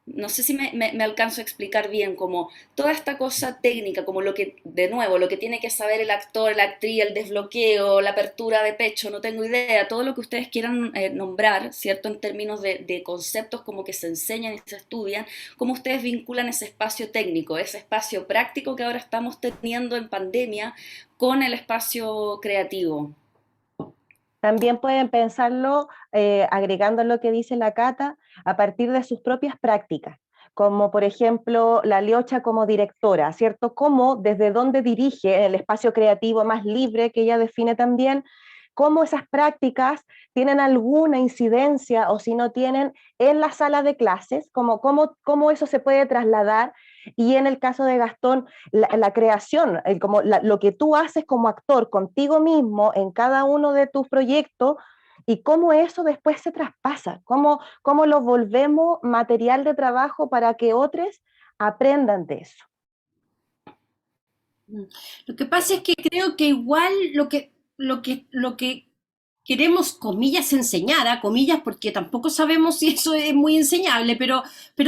No sé si me alcanzo a explicar bien, como toda esta cosa técnica, como lo que, de nuevo, lo que tiene que saber el actor, la actriz, el desbloqueo, la apertura de pecho, no tengo idea, todo lo que ustedes quieran nombrar, ¿cierto? En términos de conceptos como que se enseñan y se estudian, cómo ustedes vinculan ese espacio técnico, ese espacio práctico que ahora estamos teniendo en pandemia con el espacio creativo. También pueden pensarlo, agregando lo que dice la Cata, a partir de sus propias prácticas, como por ejemplo la Liocha como directora, ¿cierto? Cómo, desde dónde dirige el espacio creativo más libre que ella define también, cómo esas prácticas tienen alguna incidencia o si no tienen en la sala de clases, cómo eso se puede trasladar. Y en el caso de Gastón, la creación, lo que tú haces como actor contigo mismo en cada uno de tus proyectos y cómo eso después se traspasa, cómo lo volvemos material de trabajo para que otros aprendan de eso. Lo que pasa es que creo que igual lo que queremos, comillas, enseñar, a comillas, porque tampoco sabemos si eso es muy enseñable, pero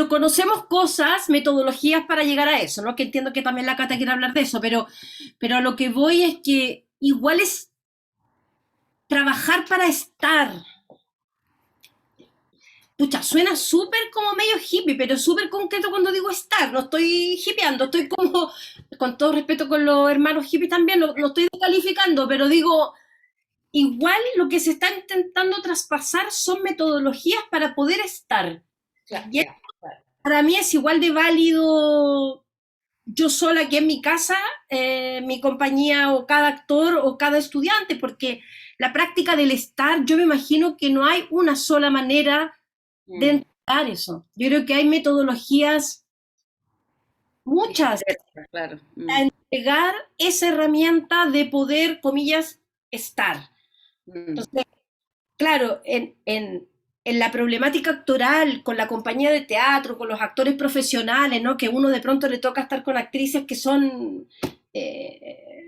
conocemos cosas, metodologías para llegar a eso, ¿no? Que entiendo que también la Cata quiere hablar de eso, pero a lo que voy es que igual es trabajar para estar. Pucha, suena súper como medio hippie, pero súper concreto cuando digo estar, no estoy hippieando, estoy como, con todo respeto con los hermanos hippies también, no estoy descalificando, pero digo, igual lo que se está intentando traspasar son metodologías para poder estar. Claro, Y para mí es igual de válido yo sola aquí en mi casa, mi compañía o cada actor o cada estudiante, porque la práctica del estar, yo me imagino que no hay una sola manera de entregar eso. Yo creo que hay metodologías, muchas, claro. para entregar esa herramienta de poder, comillas, estar. Entonces, claro, en la problemática actoral, con la compañía de teatro, con los actores profesionales, ¿no? Que uno de pronto le toca estar con actrices que son,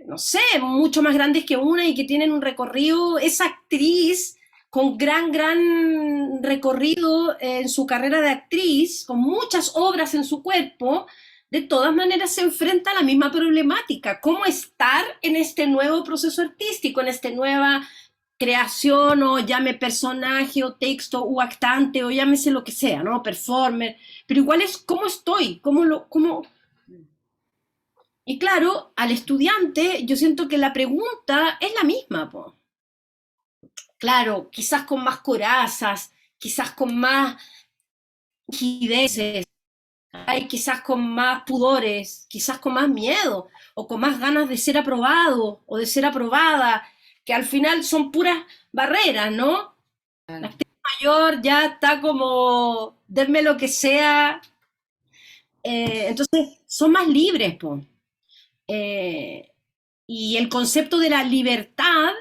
no sé, mucho más grandes que una y que tienen un recorrido, esa actriz con gran recorrido en su carrera de actriz, con muchas obras en su cuerpo, de todas maneras se enfrenta a la misma problemática, cómo estar en este nuevo proceso artístico, en esta nueva creación, o llame personaje, o texto, o actante, o llámese lo que sea, ¿no? Performer, pero igual es cómo estoy, cómo... Y claro, al estudiante yo siento que la pregunta es la misma, po. Claro, quizás con más corazas, quizás con más rigideces, ay, quizás con más pudores, quizás con más miedo, o con más ganas de ser aprobado o de ser aprobada, que al final son puras barreras, ¿no? La actriz mayor ya está como, denme lo que sea, entonces son más libres, po. Eh, y el concepto de la libertad,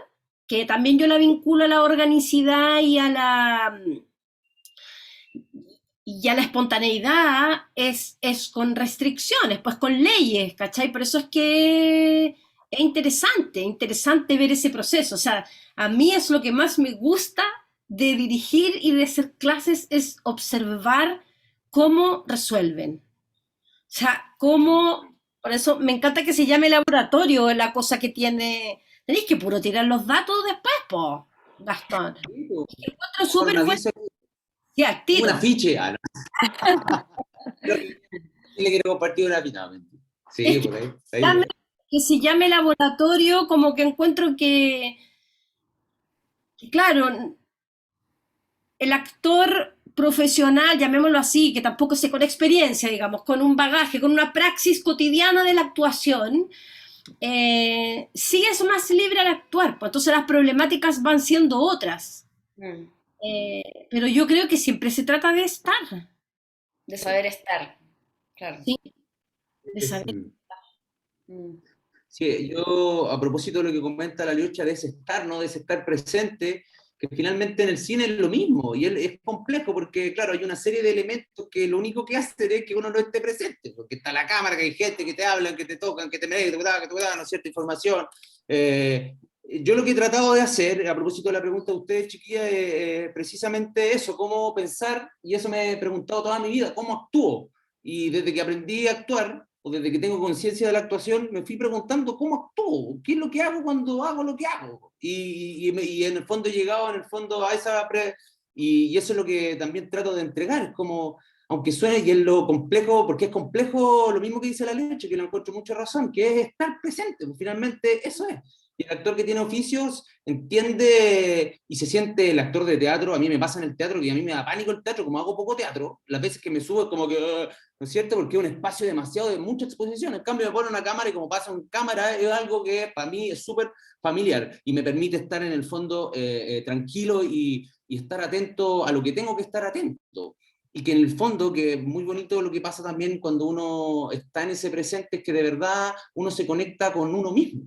que también yo la vinculo a la organicidad y a la espontaneidad, es con restricciones, pues con leyes, ¿cachai? Por eso es que es interesante ver ese proceso. O sea, a mí es lo que más me gusta de dirigir y de hacer clases, es observar cómo resuelven. O sea, cómo... Por eso me encanta que se llame laboratorio, la cosa que tiene... Tenéis que puro tirar los datos después, po, Gastón. Sí, po. Es que encuentro súper Una bueno. visa, Sí, un tiro. afiche. Ah, no. Y le quiero compartir una pita. Sí, Es que, por ahí. que se llame laboratorio, como que encuentro que, claro, el actor profesional, llamémoslo así, que tampoco sé, con experiencia, digamos, con un bagaje, con una praxis cotidiana de la actuación, sí es más libre al actuar, pues entonces las problemáticas van siendo otras. Mm. Pero yo creo que siempre se trata de estar, De saber estar, claro. ¿sí? De saber. Mm. Sí, yo a propósito de lo que comenta la Lucha de ese estar, ¿no? De ese estar presente, que finalmente en el cine es lo mismo, y es complejo porque, claro, hay una serie de elementos que lo único que hacen es que uno no esté presente, porque está la cámara, que hay gente que te hablan, que te tocan, que te dan, ¿no? Cierta información. Yo lo que he tratado de hacer, a propósito de la pregunta de ustedes, chiquillas, precisamente eso, cómo pensar, y eso me he preguntado toda mi vida, cómo actúo. Y desde que aprendí a actuar, o desde que tengo conciencia de la actuación, me fui preguntando cómo actúo, qué es lo que hago cuando hago lo que hago. Y en el fondo he llegado en el fondo a esa... y eso es lo que también trato de entregar, es como, aunque suene, y es lo complejo, porque es complejo lo mismo que dice la Leche, que le encuentro mucha razón, que es estar presente, pues finalmente eso es. Y el actor que tiene oficios entiende y se siente el actor de teatro. A mí me pasa en el teatro que a mí me da pánico el teatro, como hago poco teatro, las veces que me subo es como que, ¿no es cierto? Porque es un espacio demasiado de mucha exposición. En cambio me ponen una cámara y como pasa en cámara es algo que para mí es súper familiar y me permite estar en el fondo tranquilo y estar atento a lo que tengo que estar atento. Y que en el fondo, que es muy bonito lo que pasa también cuando uno está en ese presente, es que de verdad uno se conecta con uno mismo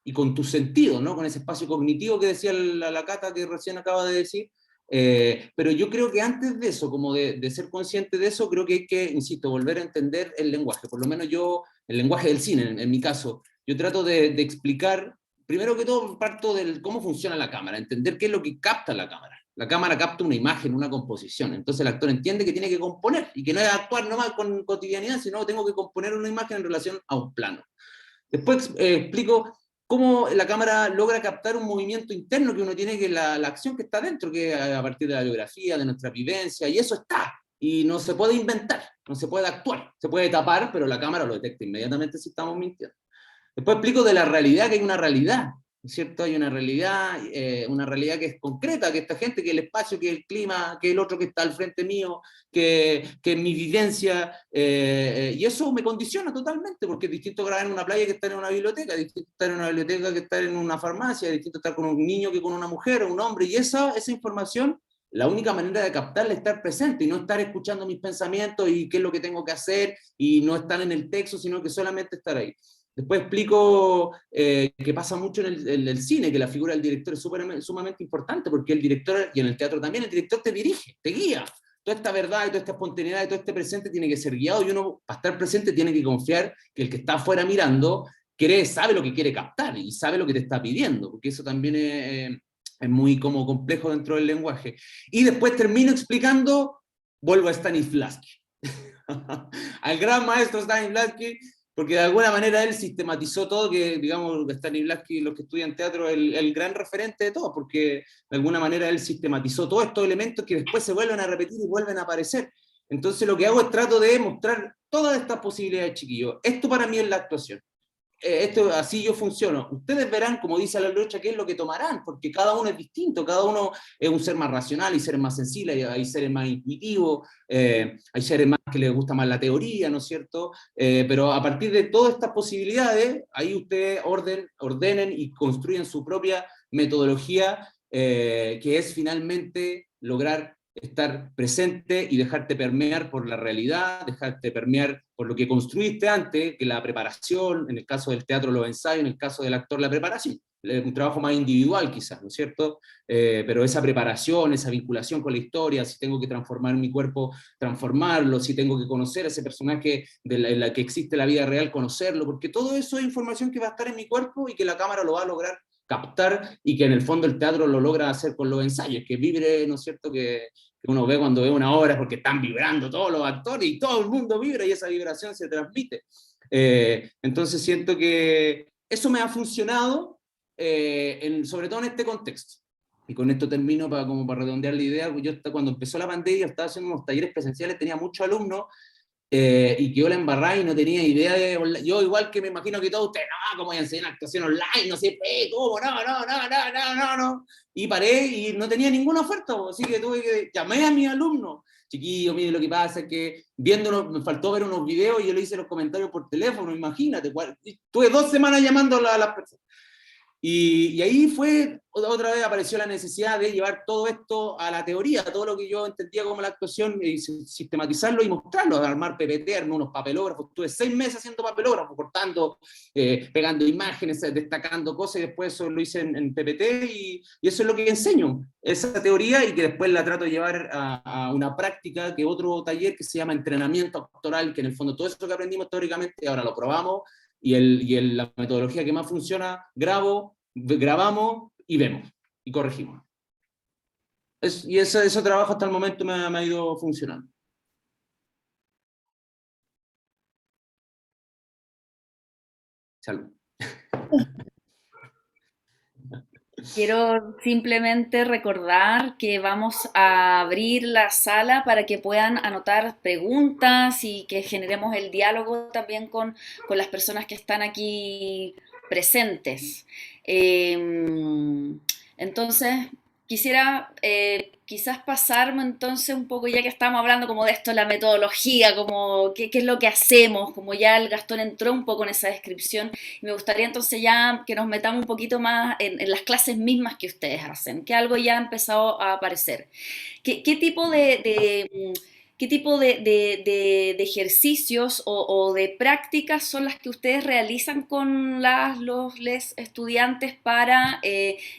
y con tus sentidos, ¿no? Con ese espacio cognitivo que decía la Cata que recién acaba de decir. Pero yo creo que antes de eso, como de ser consciente de eso, creo que hay que, insisto, volver a entender el lenguaje, por lo menos yo, el lenguaje del cine, en mi caso, yo trato de explicar, primero que todo parto de cómo funciona la cámara, entender qué es lo que capta la cámara. La cámara capta una imagen, una composición, entonces el actor entiende que tiene que componer, y que no es actuar nomás con cotidianidad, sino que tengo que componer una imagen en relación a un plano. Después explico cómo la cámara logra captar un movimiento interno que uno tiene, que la acción que está dentro, que a partir de la biografía, de nuestra vivencia, y eso está, y no se puede inventar, no se puede actuar, se puede tapar, pero la cámara lo detecta inmediatamente si estamos mintiendo. Después explico de la realidad, que hay una realidad, ¿no es cierto? Hay una realidad que es concreta, que esta gente, que el espacio, que el clima, que el otro que está al frente mío, que mi vivencia, y eso me condiciona totalmente, porque es distinto grabar en una playa que estar en una biblioteca, es distinto estar en una biblioteca que estar en una farmacia, es distinto estar con un niño que con una mujer o un hombre, y esa información, la única manera de captarla es estar presente y no estar escuchando mis pensamientos y qué es lo que tengo que hacer, y no estar en el texto, sino que solamente estar ahí. Después explico que pasa mucho en el cine, que la figura del director es sumamente importante, porque el director, y en el teatro también, el director te dirige, te guía. Toda esta verdad y toda esta espontaneidad y todo este presente tiene que ser guiado, y uno, para estar presente, tiene que confiar que el que está afuera mirando sabe lo que quiere captar y sabe lo que te está pidiendo, porque eso también es muy como complejo dentro del lenguaje. Y después termino explicando, vuelvo a Stanislavski. al gran maestro Stanislavski, porque de alguna manera él sistematizó todo, que digamos Stanislavski, los que estudian teatro, el gran referente de todo, porque de alguna manera él sistematizó todos estos elementos que después se vuelven a repetir y vuelven a aparecer. Entonces lo que hago es trato de mostrar todas estas posibilidades, chiquillos. Esto para mí es la actuación. Esto, así yo funciono. Ustedes verán, como dice la lucha, qué es lo que tomarán, porque cada uno es distinto, cada uno es un ser más racional, hay seres más sensibles, hay seres más intuitivos, hay seres más que les gusta más la teoría, ¿no es cierto? Pero a partir de todas estas posibilidades, ahí ustedes ordenen y construyen su propia metodología, que es finalmente lograr estar presente y dejarte permear por la realidad, dejarte permear por lo que construiste antes, que la preparación, en el caso del teatro los ensayos, en el caso del actor la preparación, un trabajo más individual quizás, ¿no es cierto? Pero esa preparación, esa vinculación con la historia, si tengo que transformar mi cuerpo, transformarlo, si tengo que conocer a ese personaje en la que existe la vida real, conocerlo, porque todo eso es información que va a estar en mi cuerpo y que la cámara lo va a lograr captar y que en el fondo el teatro lo logra hacer con los ensayos, que vibre, ¿no es cierto?, que uno ve cuando ve una obra porque están vibrando todos los actores y todo el mundo vibra y esa vibración se transmite. Entonces siento que eso me ha funcionado, sobre todo en este contexto. Y con esto termino como para redondear la idea. Yo cuando empezó la pandemia estaba haciendo unos talleres presenciales, tenía muchos alumnos, y quedó la embarrada y no tenía idea de... Yo igual que me imagino que todos ustedes, no, ¿cómo voy a enseñar actuación online? No sé, ¿cómo? No. Y paré y no tenía ninguna oferta, así que llamé a mis alumnos. Chiquillo, mire, lo que pasa es que me faltó ver unos videos y yo le hice los comentarios por teléfono, imagínate. Tuve 2 semanas llamando a las personas. Y ahí fue, otra vez apareció la necesidad de llevar todo esto a la teoría, todo lo que yo entendía como la actuación, y sistematizarlo y mostrarlo, armar PPT, armar unos papelógrafos. Estuve 6 meses haciendo papelógrafos, cortando, pegando imágenes, destacando cosas, y después eso lo hice en PPT, y eso es lo que enseño, esa teoría, y que después la trato de llevar a una práctica, que otro taller que se llama entrenamiento actoral, que en el fondo todo eso que aprendimos teóricamente, ahora lo probamos, y la metodología que más funciona, grabamos y vemos, y corregimos. Y ese trabajo hasta el momento me ha ido funcionando. Salud. Quiero simplemente recordar que vamos a abrir la sala para que puedan anotar preguntas y que generemos el diálogo también con las personas que están aquí presentes. Entonces, quisiera quizás pasarme entonces un poco, ya que estamos hablando como de esto, la metodología, como qué es lo que hacemos, como ya el Gastón entró un poco en esa descripción. Me gustaría entonces ya que nos metamos un poquito más en las clases mismas que ustedes hacen, que algo ya ha empezado a aparecer. ¿Qué tipo qué tipo de ejercicios o de prácticas son las que ustedes realizan con les estudiantes para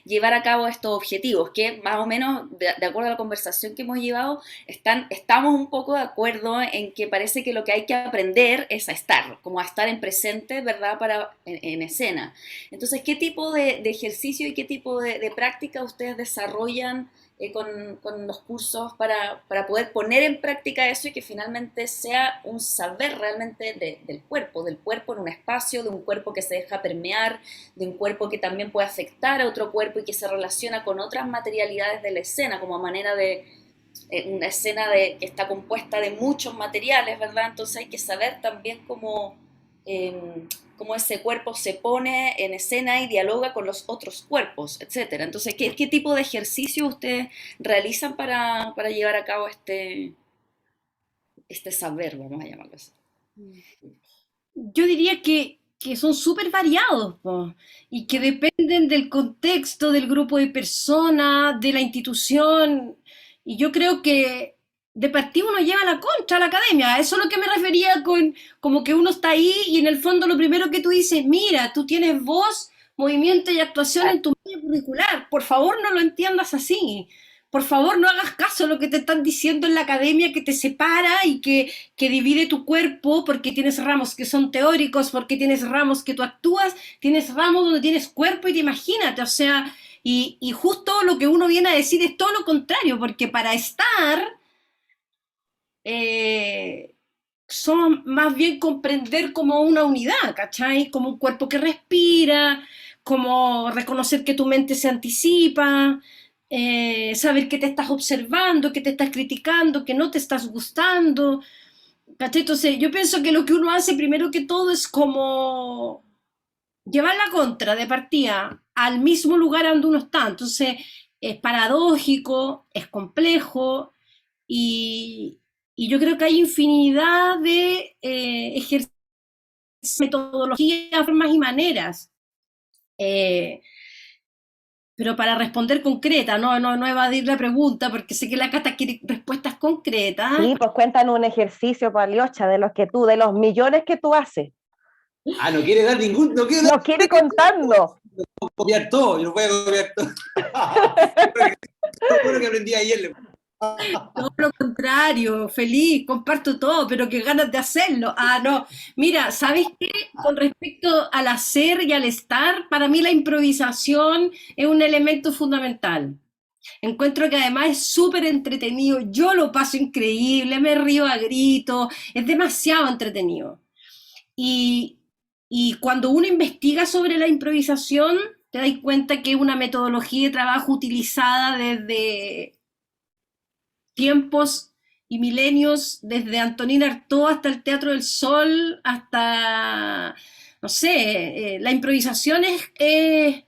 llevar a cabo estos objetivos? Que más o menos, de acuerdo a la conversación que hemos llevado, estamos un poco de acuerdo en que parece que lo que hay que aprender es a estar, como a estar en presente, ¿verdad?, en escena. Entonces, ¿qué tipo de ejercicio y qué tipo de práctica ustedes desarrollan con los cursos para poder poner en práctica eso y que finalmente sea un saber realmente del cuerpo en un espacio, de un cuerpo que se deja permear, de un cuerpo que también puede afectar a otro cuerpo y que se relaciona con otras materialidades de la escena, como a manera de una escena que está compuesta de muchos materiales, ¿verdad? Entonces hay que saber también cómo ese cuerpo se pone en escena y dialoga con los otros cuerpos, etcétera. Entonces, ¿qué tipo de ejercicio ustedes realizan para llevar a cabo este saber, vamos a llamarlo así? Yo diría que son súper variados, po, y que dependen del contexto, del grupo de personas, de la institución. Y yo creo que de partida uno lleva la contra a la academia. Eso es lo que me refería con como que uno está ahí y en el fondo lo primero que tú dices, mira, tú tienes voz, movimiento y actuación en tu medio curricular. Por favor, no lo entiendas así. Por favor, no hagas caso a lo que te están diciendo en la academia que te separa y que divide tu cuerpo porque tienes ramos que son teóricos, porque tienes ramos que tú actúas, tienes ramos donde tienes cuerpo y te imagínate, o sea, y justo lo que uno viene a decir es todo lo contrario, porque para estar, eh, somos más bien comprender como una unidad, ¿cachai? Como un cuerpo que respira, como reconocer que tu mente se anticipa, saber que te estás observando, que te estás criticando, que no te estás gustando, ¿cachai? Entonces yo pienso que lo que uno hace primero que todo es como llevar la contra de partida al mismo lugar donde uno está. Entonces es paradójico, es complejo y, y yo creo que hay infinidad de ejercicios, metodologías, formas y maneras. Eh, pero para responder concreta, no evadir la pregunta, porque sé que la Cata quiere respuestas concretas. Sí, pues cuéntanos un ejercicio, Paliocha, de los millones que tú haces. Ah, no quiere dar ningún, no quiere dar, Nos quiere contarnos. copiar todo, yo no puedo copiar todo. Bueno que aprendí ayer. Todo lo contrario, feliz, comparto todo, pero qué ganas de hacerlo. Ah, no. Mira, ¿sabes qué? Con respecto al hacer y al estar, para mí la improvisación es un elemento fundamental. Encuentro que además es súper entretenido, yo lo paso increíble, me río a gritos, es demasiado entretenido. Y, y cuando uno investiga sobre la improvisación, te das cuenta que es una metodología de trabajo utilizada desde tiempos y milenios, desde Antonín Artaud hasta el Teatro del Sol, hasta, no sé, la improvisación es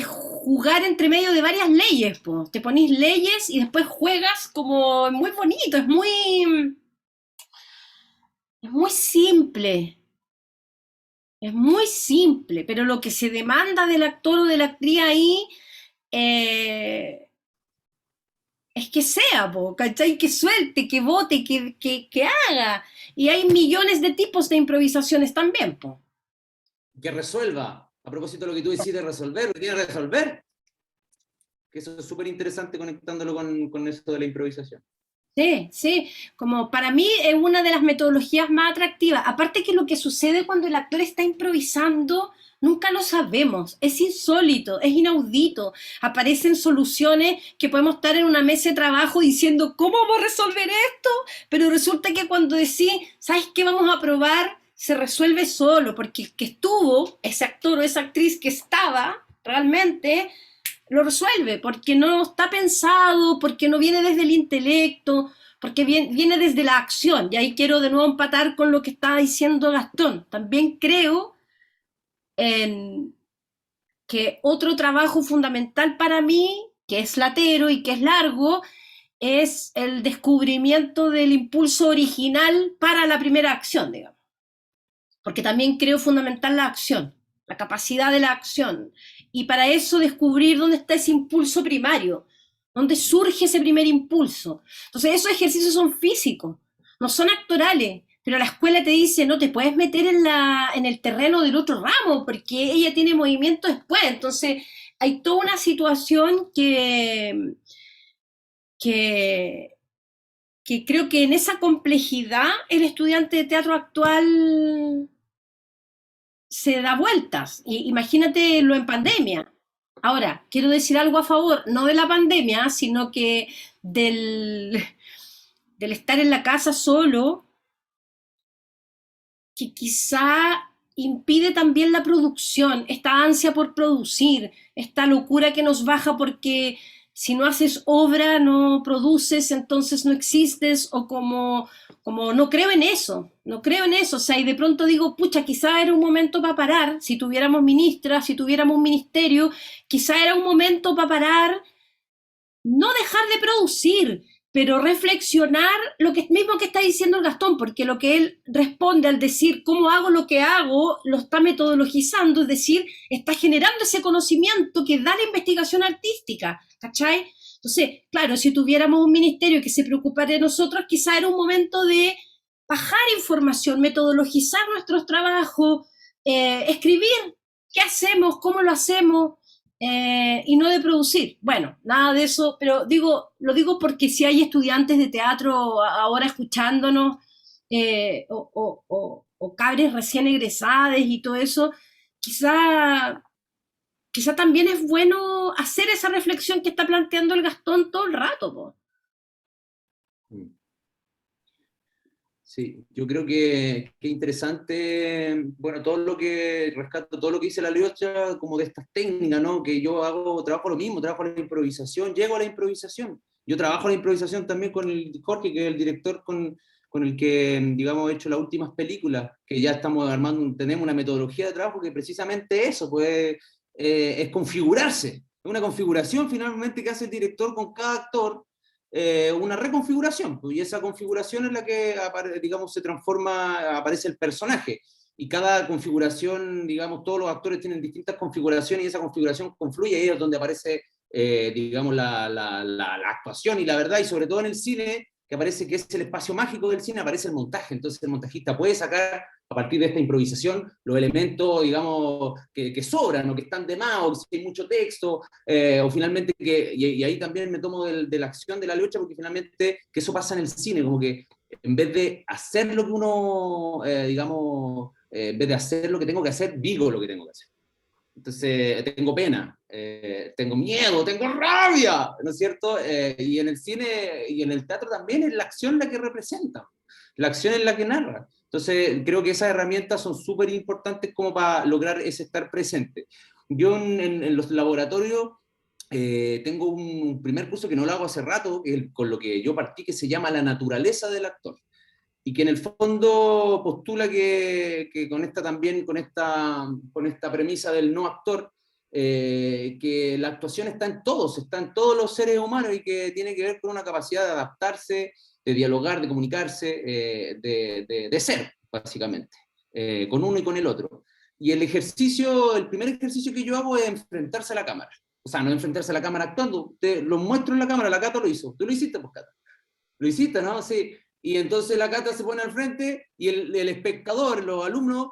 jugar entre medio de varias leyes, po. Te ponís leyes y después juegas como muy bonito, es muy simple, es muy simple, pero lo que se demanda del actor o de la actriz ahí eh, es que sea, po, ¿cachai? Que suelte, que vote, que haga. Y hay millones de tipos de improvisaciones también, po. Que resuelva. A propósito de lo que tú decís de resolver, lo que tiene que resolver. Que eso es súper interesante conectándolo con esto de la improvisación. Sí, sí, como para mí es una de las metodologías más atractivas. Aparte que lo que sucede cuando el actor está improvisando, nunca lo sabemos, es insólito, es inaudito. Aparecen soluciones que podemos estar en una mesa de trabajo diciendo, ¿cómo vamos a resolver esto? Pero resulta que cuando decís, ¿sabes qué vamos a probar? Se resuelve solo, porque el que estuvo, ese actor o esa actriz que estaba realmente lo resuelve, porque no está pensado, porque no viene desde el intelecto, porque viene desde la acción. Y ahí quiero de nuevo empatar con lo que estaba diciendo Gastón. También creo en que otro trabajo fundamental para mí, que es latero y que es largo, es el descubrimiento del impulso original para la primera acción, digamos. Porque también creo fundamental la acción, la capacidad de la acción. Y para eso descubrir dónde está ese impulso primario, dónde surge ese primer impulso. Entonces esos ejercicios son físicos, no son actorales, pero la escuela te dice, no te puedes meter en el terreno del otro ramo, porque ella tiene movimiento después. Entonces hay toda una situación que, que creo que en esa complejidad el estudiante de teatro actual se da vueltas. Imagínate lo en pandemia. Ahora, quiero decir algo a favor, no de la pandemia, sino que del estar en la casa solo, que quizá impide también la producción, esta ansia por producir, esta locura que nos baja porque si no haces obra, no produces, entonces no existes, o como no creo en eso, no creo en eso, o sea, y de pronto digo, pucha, quizá era un momento para parar, si tuviéramos ministras, si tuviéramos un ministerio, quizá era un momento para parar, no dejar de producir, pero reflexionar lo que mismo que está diciendo el Gastón, porque lo que él responde al decir cómo hago lo que hago, lo está metodologizando, es decir, está generando ese conocimiento que da la investigación artística, ¿cachai? Entonces, claro, si tuviéramos un ministerio que se preocupara de nosotros, quizá era un momento de bajar información, metodologizar nuestros trabajos, escribir qué hacemos, cómo lo hacemos, y no de producir. Bueno, nada de eso, pero lo digo porque si hay estudiantes de teatro ahora escuchándonos, o cabres recién egresadas y todo eso, quizá, quizá también es bueno hacer esa reflexión que está planteando el Gastón todo el rato, po. Sí, yo creo que interesante, bueno, todo lo que rescato, todo lo que dice la Liocha, como de estas técnicas, ¿no? Que yo trabajo lo mismo, trabajo la improvisación, llego a la improvisación. Yo trabajo la improvisación también con el Jorge, que es el director con el que, digamos, he hecho las últimas películas, que ya estamos armando, tenemos una metodología de trabajo que precisamente eso, pues, es configurarse. Es una configuración finalmente que hace el director con cada actor, una reconfiguración, pues, y esa configuración es la que, digamos, se transforma, aparece el personaje, y cada configuración, digamos, todos los actores tienen distintas configuraciones, y esa configuración confluye, y ahí es donde aparece, digamos, la actuación y la verdad, y sobre todo en el cine, que aparece que es el espacio mágico del cine, aparece el montaje, entonces el montajista puede sacar, a partir de esta improvisación, los elementos, digamos, que sobran, o que están de más, o si hay mucho texto, o finalmente, y ahí también me tomo de la acción de la lucha, porque finalmente, que eso pasa en el cine, como que en vez de hacer lo que uno, digamos, en vez de hacer lo que tengo que hacer, digo lo que tengo que hacer. Entonces, tengo pena, tengo miedo, tengo rabia, ¿no es cierto? Y en el cine y en el teatro también es la acción la que representa, la acción es la que narra. Entonces, creo que esas herramientas son súper importantes como para lograr ese estar presente. Yo en los laboratorios tengo un primer curso que no lo hago hace rato, con lo que yo partí, que se llama La naturaleza del actor, y que en el fondo postula que conecta también con esta premisa del no actor, que la actuación está en todos los seres humanos, y que tiene que ver con una capacidad de adaptarse, de dialogar, de comunicarse, de ser, básicamente, con uno y con el otro. Y el primer ejercicio que yo hago es enfrentarse a la cámara. O sea, no enfrentarse a la cámara actuando, te lo muestro en la cámara, la Cata lo hizo. Tú lo hiciste, pues, Cata. Lo hiciste, ¿no? Sí. Y entonces la Cata se pone al frente y el espectador, los alumnos,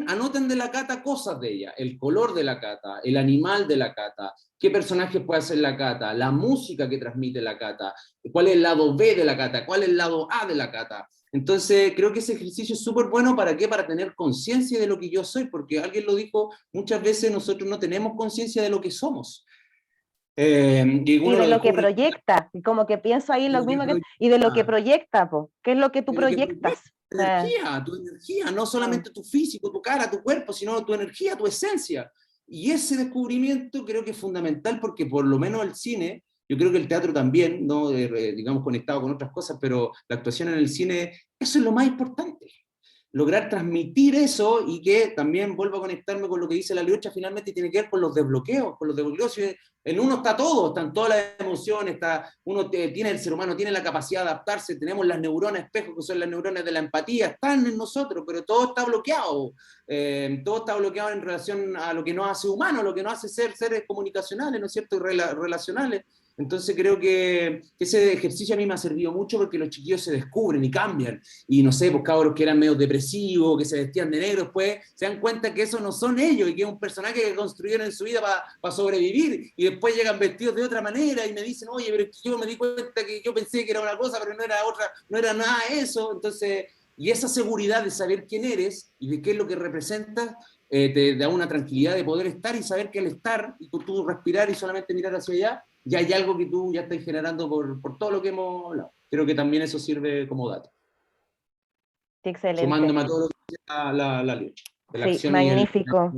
anotan de la Cata cosas de ella, el color de la Cata, el animal de la Cata, qué personajes puede hacer la Cata, la música que transmite la Cata, cuál es el lado B de la Cata, cuál es el lado A de la Cata. Entonces creo que ese ejercicio es súper bueno. ¿Para qué? Para tener conciencia de lo que yo soy, porque alguien lo dijo, muchas veces nosotros no tenemos conciencia de lo que somos. Y Y uno de lo lo que descubre. proyecta, y como que pienso ahí en lo mismo y de lo que proyecta, po, ¿qué es lo que tú De lo que proyecta, proyectas? tu energía, no Mm. solamente tu físico, tu cara, tu cuerpo, sino tu energía, tu esencia. Y ese descubrimiento creo que es fundamental, porque por lo menos el cine, yo creo que el teatro también, ¿no? Digamos, conectado con otras cosas, pero la actuación en el cine, eso es lo más importante. Lograr transmitir eso, y que también vuelvo a conectarme con lo que dice la Liocha, finalmente tiene que ver con los desbloqueos, con los desbloqueos. En uno está todo, están todas las emociones, tiene el ser humano, tiene la capacidad de adaptarse, tenemos las neuronas espejo, que son las neuronas de la empatía, están en nosotros, pero todo está bloqueado. Todo está bloqueado en relación a lo que nos hace humanos, lo que nos hace ser seres comunicacionales, ¿no es cierto?, y relacionales. Entonces creo que ese ejercicio a mí me ha servido mucho, porque los chiquillos se descubren y cambian. Y no sé, pues cabros que eran medio depresivos, que se vestían de negro, después se dan cuenta que eso no son ellos, y que es un personaje que construyeron en su vida para sobrevivir, y después llegan vestidos de otra manera y me dicen, oye, pero yo me di cuenta que yo pensé que era una cosa, pero no era otra, no era nada eso. Entonces, y esa seguridad de saber quién eres y de qué es lo que representas, te da una tranquilidad de poder estar y saber que al estar, y tú respirar y solamente mirar hacia allá, ya hay algo que tú ya estás generando por todo lo que hemos hablado. Creo que también eso sirve como dato. Sí, excelente. Sumándome a todo lo que dice la Liocha, de la Sí, acción y el... magnífico.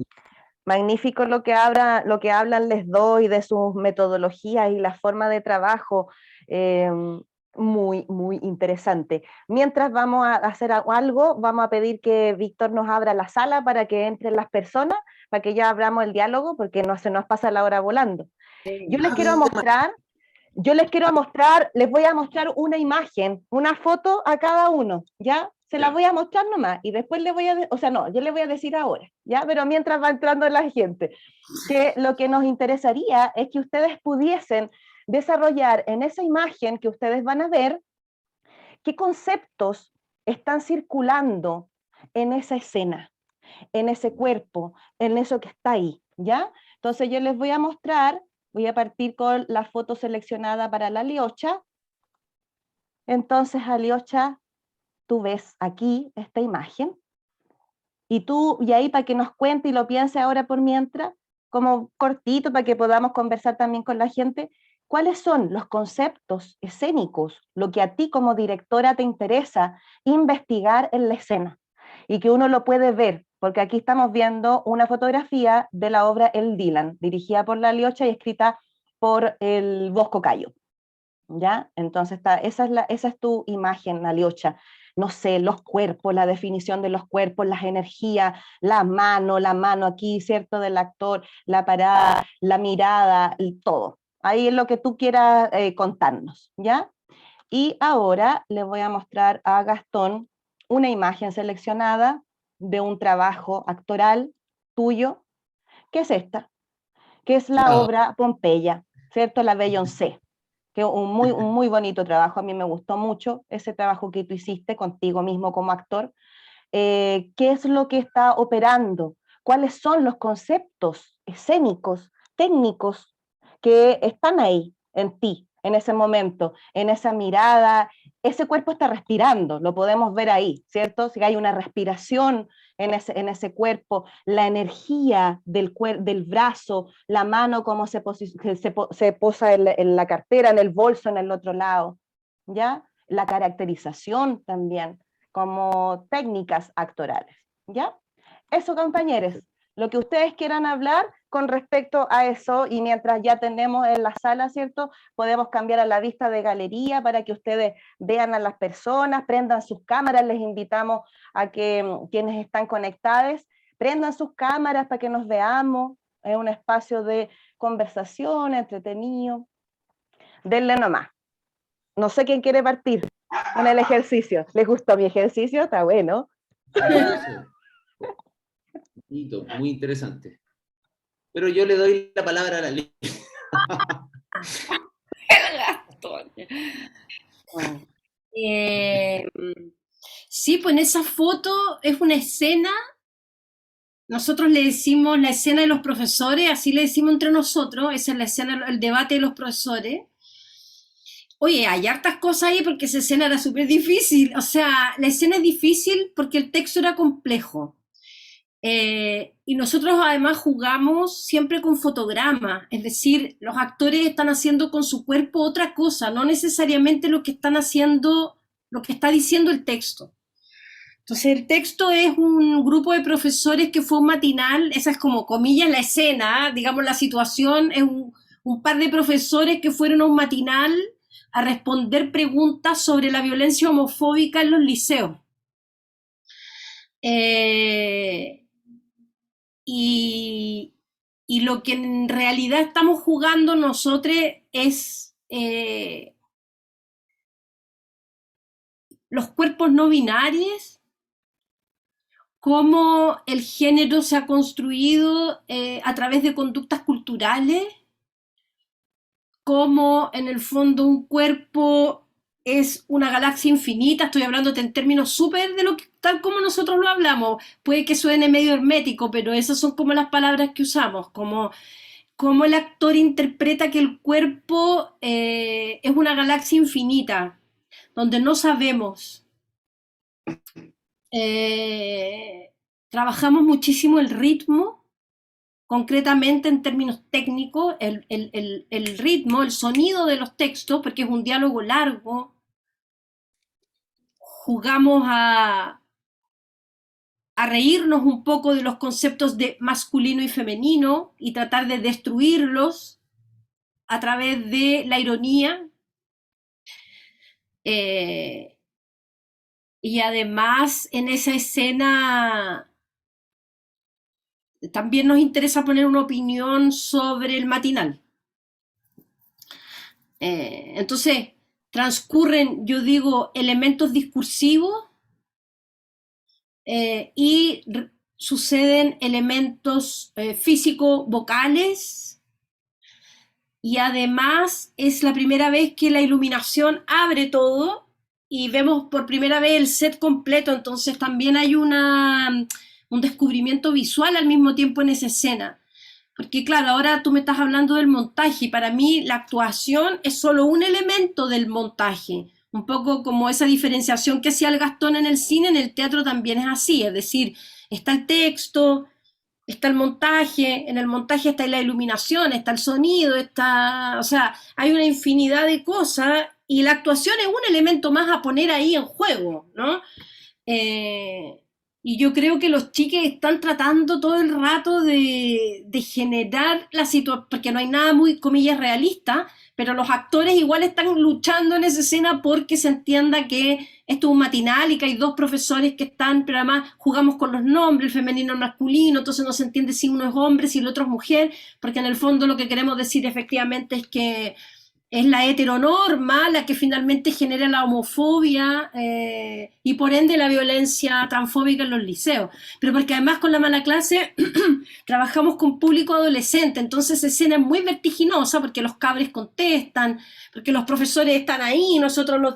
Magnífico lo que hablan les doy de sus metodologías y la forma de trabajo. eh, Muy, muy interesante. Mientras vamos a hacer algo, vamos a pedir que Víctor nos abra la sala para que entren las personas, para que ya abramos el diálogo, porque no se nos pasa la hora volando. Yo les quiero mostrar, les voy a mostrar una imagen, una foto a cada uno, ¿ya? Se la voy a mostrar nomás y después le voy a, o sea, no, yo le voy a decir ahora, ¿ya? Pero mientras va entrando la gente, que lo que nos interesaría es que ustedes pudiesen desarrollar en esa imagen que ustedes van a ver, qué conceptos están circulando en esa escena, en ese cuerpo, en eso que está ahí, ¿ya? Entonces yo les voy a mostrar, voy a partir con la foto seleccionada para la Liocha. Entonces, Aliocha, tú ves aquí esta imagen, y ahí para que nos cuente y lo piense ahora por mientras, como cortito, para que podamos conversar también con la gente, ¿Cuáles son los conceptos escénicos, lo que a ti como directora te interesa investigar en la escena? Y que uno lo puede ver, porque aquí estamos viendo una fotografía de la obra El Dylan, dirigida por la Liocha y escrita por el Bosco Cayo. ¿Ya? Entonces esa es tu imagen, la Liocha. No sé, los cuerpos, la definición de los cuerpos, las energías, la mano aquí, ¿cierto? Del actor, la parada, la mirada, todo. Ahí es lo que tú quieras contarnos, ¿ya? Y ahora le voy a mostrar a Gastón una imagen seleccionada de un trabajo actoral tuyo, que es esta, que es la obra Pompeya, ¿cierto? La Beyoncé, que es un muy bonito trabajo, a mí me gustó mucho ese trabajo que tú hiciste contigo mismo como actor. ¿Qué es lo que está operando? ¿Cuáles son los conceptos escénicos, técnicos que están ahí en ti, en ese momento, en esa mirada? Ese cuerpo está respirando, lo podemos ver ahí, ¿cierto? Si hay una respiración en ese cuerpo, la energía del brazo, la mano como se posa en la cartera, en el bolso, en el otro lado, ¿ya? La caracterización también, como técnicas actorales, ¿ya? Eso, compañeros, lo que ustedes quieran hablar con respecto a eso, y mientras ya tenemos en la sala, ¿cierto? Podemos cambiar a la vista de galería para que ustedes vean a las personas, prendan sus cámaras, les invitamos a que quienes están conectados, prendan sus cámaras para que nos veamos, es un espacio de conversación, entretenido. Denle nomás. No sé quién quiere partir con el ejercicio. ¿Les gustó mi ejercicio? Está bueno. Bonito, muy interesante. Pero yo le doy la palabra a la Lili. Sí, pues en esa foto es una escena, nosotros le decimos la escena de los profesores, así le decimos entre nosotros, esa es la escena, el debate de los profesores. Oye, hay hartas cosas ahí porque esa escena era súper difícil, o sea, la escena es difícil porque el texto era complejo. Y nosotros además jugamos siempre con fotogramas, es decir, los actores están haciendo con su cuerpo otra cosa, no necesariamente lo que están haciendo, lo que está diciendo el texto. Entonces el texto es un grupo de profesores que fue un matinal, esa es como comillas la escena, digamos la situación, es un par de profesores que fueron a un matinal a responder preguntas sobre la violencia homofóbica en los liceos. Y lo que en realidad estamos jugando nosotros es los cuerpos no binarios, cómo el género se ha construido a través de conductas culturales, cómo en el fondo un cuerpo es una galaxia infinita, estoy hablando en términos súper de lo que, tal como nosotros lo hablamos, puede que suene medio hermético, pero esas son como las palabras que usamos, como el actor interpreta que el cuerpo es una galaxia infinita, donde no sabemos. Trabajamos muchísimo el ritmo, concretamente en términos técnicos, el ritmo, el sonido de los textos, porque es un diálogo largo. Jugamos a reírnos un poco de los conceptos de masculino y femenino y tratar de destruirlos a través de la ironía. Y además en esa escena también nos interesa poner una opinión sobre el matinal. Entonces transcurren, yo digo, elementos discursivos y suceden elementos físico-vocales, y además es la primera vez que la iluminación abre todo y vemos por primera vez el set completo, entonces también hay un descubrimiento visual al mismo tiempo en esa escena. Porque claro, ahora tú me estás hablando del montaje y para mí la actuación es solo un elemento del montaje. Un poco como esa diferenciación que hacía el Gastón en el cine, en el teatro también es así. Es decir, está el texto, está el montaje, en el montaje está la iluminación, está el sonido, o sea, hay una infinidad de cosas y la actuación es un elemento más a poner ahí en juego, ¿no? Eh, y yo creo que los chiques están tratando todo el rato de generar la situación, porque no hay nada muy, comillas, realista, pero los actores igual están luchando en esa escena porque se entienda que esto es un matinal y que hay dos profesores que están, pero además jugamos con los nombres, el femenino, el masculino, entonces no se entiende si uno es hombre, si el otro es mujer, porque en el fondo lo que queremos decir efectivamente es que es la heteronorma la que finalmente genera la homofobia y por ende la violencia transfóbica en los liceos. Pero porque además con la mala clase trabajamos con público adolescente, entonces esa escena es muy vertiginosa porque los cabres contestan, porque los profesores están ahí, nosotros los...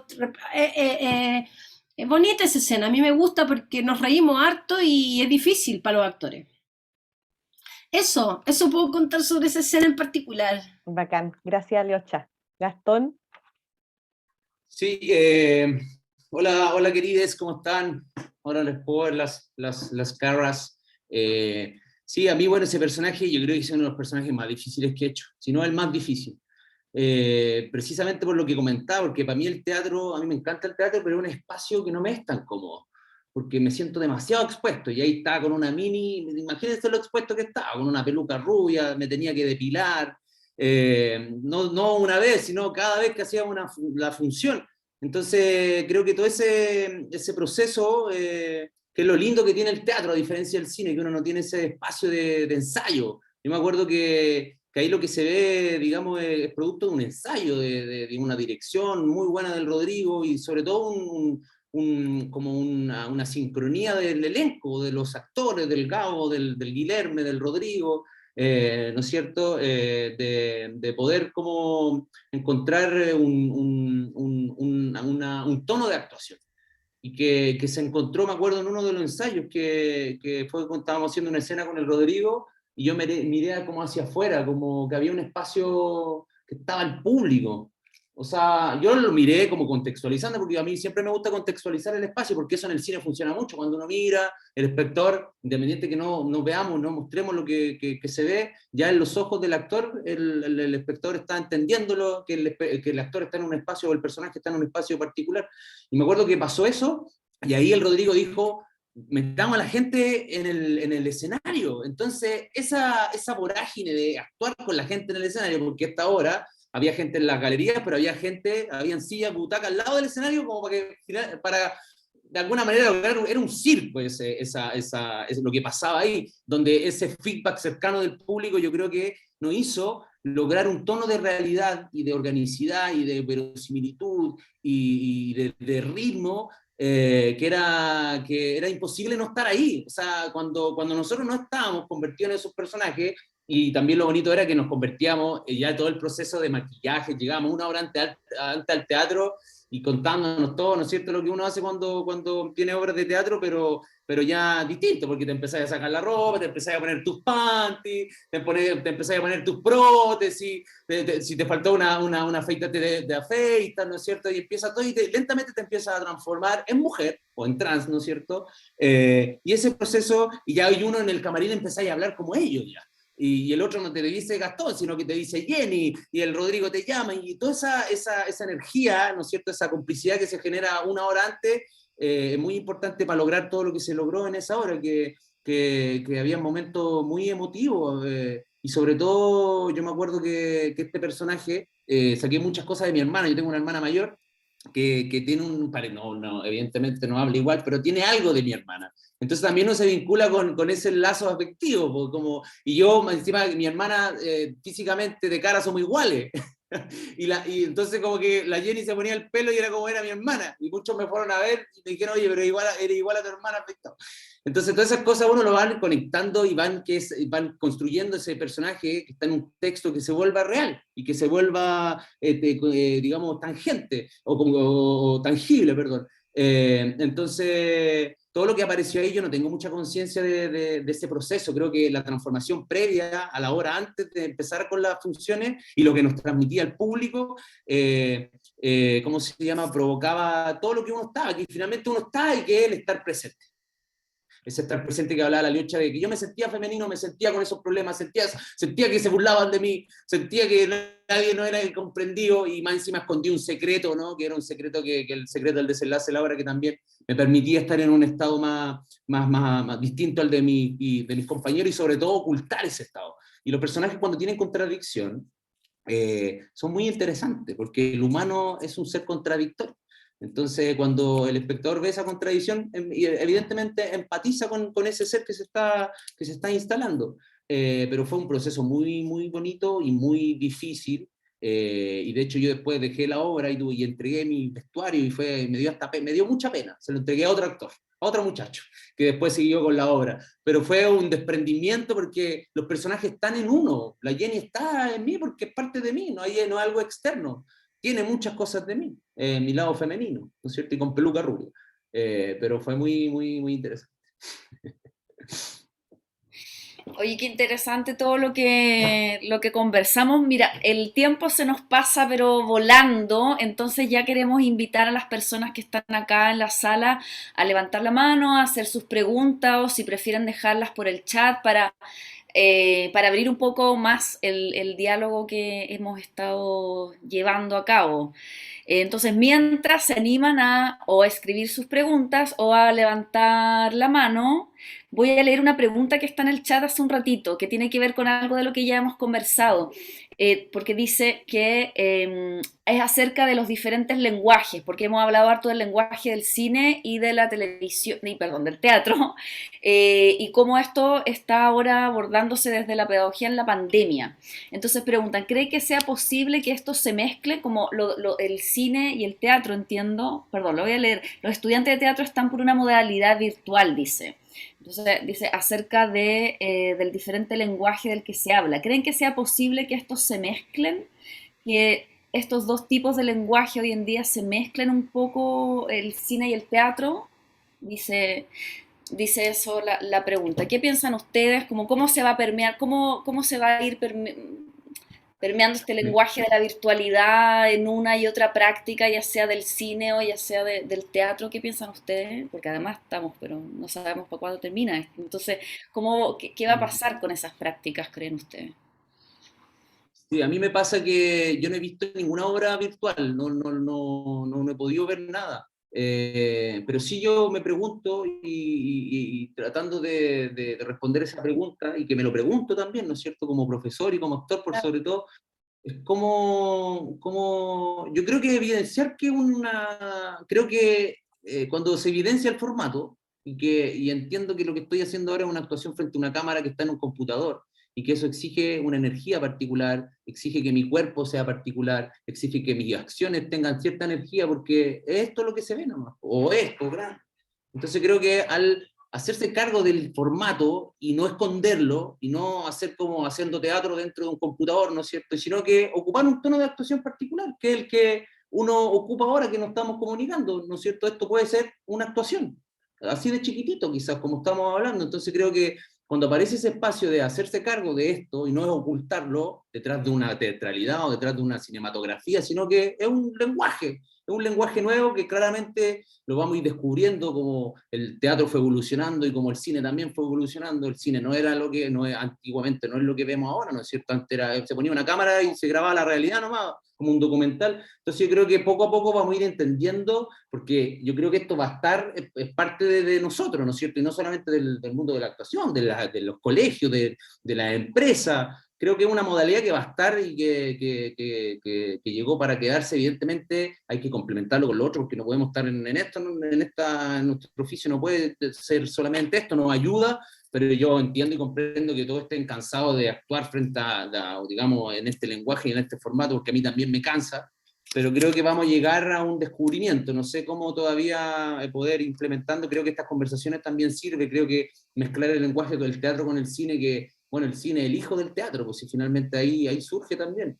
bonita esa escena, a mí me gusta porque nos reímos harto y es difícil para los actores. Eso puedo contar sobre esa escena en particular. Bacán, gracias Leocha. Gastón. Sí, hola querides, ¿cómo están? Ahora les puedo ver las caras. Sí, a mí, bueno, ese personaje yo creo que es uno de los personajes más difíciles que he hecho, si no el más difícil. Precisamente por lo que comentaba, porque para mí el teatro, a mí me encanta el teatro, pero es un espacio que no me es tan cómodo, porque me siento demasiado expuesto, y ahí estaba con una mini, imagínense lo expuesto que estaba, con una peluca rubia, me tenía que depilar, no una vez, sino cada vez que hacía la función. Entonces creo que todo ese proceso, que es lo lindo que tiene el teatro, a diferencia del cine, que uno no tiene ese espacio de ensayo. Yo me acuerdo que ahí lo que se ve, digamos, es producto de un ensayo, de una dirección muy buena del Rodrigo, y sobre todo como una sincronía del elenco, de los actores, del Gabo, del Guilherme, del Rodrigo, ¿no es cierto? De poder como encontrar un tono de actuación. Y que se encontró, me acuerdo, en uno de los ensayos, que fue cuando estábamos haciendo una escena con el Rodrigo, y yo miré como hacia afuera, como que había un espacio que estaba el público. O sea, yo lo miré como contextualizando, porque a mí siempre me gusta contextualizar el espacio, porque eso en el cine funciona mucho. Cuando uno mira, el espectador, independiente que no veamos, no mostremos lo que se ve, ya en los ojos del actor, el espectador está entendiendo que el actor está en un espacio, o el personaje está en un espacio particular. Y me acuerdo que pasó eso, y ahí el Rodrigo dijo: metamos a la gente en el escenario. Entonces, esa vorágine de actuar con la gente en el escenario, porque esta hora había gente en las galerías, pero habían sillas, butacas al lado del escenario, como para de alguna manera lograr, era un circo es lo que pasaba ahí, donde ese feedback cercano del público yo creo que nos hizo lograr un tono de realidad y de organicidad y de verosimilitud y de ritmo, que era imposible no estar ahí. O sea, cuando nosotros no estábamos convertidos en esos personajes, y también lo bonito era que nos convertíamos, ya todo el proceso de maquillaje, llegamos una hora antes al teatro y contándonos todo, ¿no es cierto?, lo que uno hace cuando tiene obras de teatro, pero ya distinto, porque te empezás a sacar la ropa, te empezás a poner tus panties, te empezás a poner tus prótesis, si te faltó una afeitate de afeitar, ¿no es cierto?, y empieza todo, y lentamente te empiezas a transformar en mujer, o en trans, ¿no es cierto?, y ese proceso, y ya hay uno en el camarín, empezáis a hablar como ellos ya. Y el otro no te dice Gastón, sino que te dice Jenny, y el Rodrigo te llama, y toda esa energía, ¿no es cierto?, esa complicidad que se genera una hora antes, es muy importante para lograr todo lo que se logró en esa hora, que había momentos muy emotivos, y sobre todo yo me acuerdo que este personaje, saqué muchas cosas de mi hermana. Yo tengo una hermana mayor, que tiene evidentemente no habla igual, pero tiene algo de mi hermana. Entonces también uno se vincula con ese lazo afectivo, y yo, encima, mi hermana, físicamente de cara somos iguales. y entonces como que la Jenny se ponía el pelo y era como era mi hermana, y muchos me fueron a ver y me dijeron: oye, pero eres igual a tu hermana afectado. Entonces todas esas cosas uno lo van conectando y van construyendo ese personaje que está en un texto que se vuelva real y que se vuelva, digamos, tangente o tangible, perdón. Entonces, todo lo que apareció ahí, yo no tengo mucha conciencia de ese proceso. Creo que la transformación previa a la hora antes de empezar con las funciones y lo que nos transmitía el público, ¿cómo se llama?, provocaba todo lo que uno estaba, que finalmente uno está, y que es el estar presente. ese estar presente que hablaba la Liocha, de que yo me sentía femenino, me sentía con esos problemas, sentía que se burlaban de mí, sentía que nadie no era comprendido, y más encima escondí un secreto, ¿no? Que era un secreto, que el secreto del desenlace de la obra, que también me permitía estar en un estado más distinto al de mis compañeros, y sobre todo ocultar ese estado. Y los personajes, cuando tienen contradicción, son muy interesantes, porque el humano es un ser contradictorio. Entonces, cuando el espectador ve esa contradicción, evidentemente empatiza con ese ser que se está instalando. Pero fue un proceso muy, muy bonito y muy difícil. Y de hecho yo después dejé la obra y entregué mi vestuario, y me dio mucha pena. Se lo entregué a otro actor, a otro muchacho, que después siguió con la obra. Pero fue un desprendimiento, porque los personajes están en uno. La Jenny está en mí porque es parte de mí, no es algo externo. Tiene muchas cosas de mí, mi lado femenino, ¿no es cierto? Y con peluca rubia. Pero fue muy, muy, muy interesante. Oye, qué interesante todo lo que conversamos. Mira, el tiempo se nos pasa pero volando, entonces ya queremos invitar a las personas que están acá en la sala a levantar la mano, a hacer sus preguntas, o si prefieren dejarlas por el chat para abrir un poco más el diálogo que hemos estado llevando a cabo. Entonces, mientras se animan a o a escribir sus preguntas o a levantar la mano, voy a leer una pregunta que está en el chat hace un ratito, que tiene que ver con algo de lo que ya hemos conversado, porque dice que es acerca de los diferentes lenguajes, porque hemos hablado harto del lenguaje del cine y de la televisión, perdón, del teatro, y cómo esto está ahora abordándose desde la pedagogía en la pandemia. Entonces preguntan, ¿cree que sea posible que esto se mezcle como el cine y el teatro? Entiendo, perdón, lo voy a leer. Los estudiantes de teatro están por una modalidad virtual, dice. Entonces dice acerca del diferente lenguaje del que se habla. ¿Creen que sea posible que estos se mezclen? Que estos dos tipos de lenguaje hoy en día se mezclen un poco, el cine y el teatro. Dice eso la pregunta. ¿Qué piensan ustedes? ¿Cómo se va a permear? ¿Cómo se va a ir permeando este lenguaje de la virtualidad en una y otra práctica, ya sea del cine o ya sea del teatro? ¿Qué piensan ustedes? Porque además estamos, pero no sabemos para cuándo termina esto. Entonces, ¿qué va a pasar con esas prácticas, creen ustedes? Sí, a mí me pasa que yo no he visto ninguna obra virtual, no he podido ver nada. Pero sí, yo me pregunto, y tratando de responder esa pregunta, y que me lo pregunto también, ¿no es cierto?, como profesor y como actor por sobre todo, es como yo creo que evidenciar creo que cuando se evidencia el formato, y entiendo que lo que estoy haciendo ahora es una actuación frente a una cámara que está en un computador, y que eso exige una energía particular, exige que mi cuerpo sea particular, exige que mis acciones tengan cierta energía, porque es esto lo que se ve nomás, o esto, ¿verdad? Entonces creo que al hacerse cargo del formato y no esconderlo, y no hacer como haciendo teatro dentro de un computador, ¿no es cierto?, sino que ocupar un tono de actuación particular, que es el que uno ocupa ahora que nos estamos comunicando, ¿no es cierto? Esto puede ser una actuación, así de chiquitito quizás, como estamos hablando. Entonces creo que cuando aparece ese espacio de hacerse cargo de esto, y no es ocultarlo detrás de una teatralidad o detrás de una cinematografía, sino que es un lenguaje nuevo que claramente lo vamos a ir descubriendo, como el teatro fue evolucionando y como el cine también fue evolucionando. El cine no era lo que antiguamente, no es lo que vemos ahora, ¿no es cierto? Antes se ponía una cámara y se grababa la realidad nomás, como un documental. Entonces yo creo que poco a poco vamos a ir entendiendo, porque yo creo que esto va a estar, es parte de nosotros, ¿no es cierto? Y no solamente del mundo de la actuación, de los colegios, de la empresa. Creo que es una modalidad que va a estar y que llegó para quedarse. Evidentemente hay que complementarlo con lo otro, porque no podemos estar en nuestro oficio no puede ser solamente esto, nos ayuda, pero yo entiendo y comprendo que todos estén cansados de actuar frente digamos, en este lenguaje y en este formato, porque a mí también me cansa, pero creo que vamos a llegar a un descubrimiento. No sé cómo todavía poder implementando. Creo que estas conversaciones también sirven. Creo que mezclar el lenguaje del teatro con el cine, que, bueno, el cine es el hijo del teatro, pues si finalmente ahí surge también,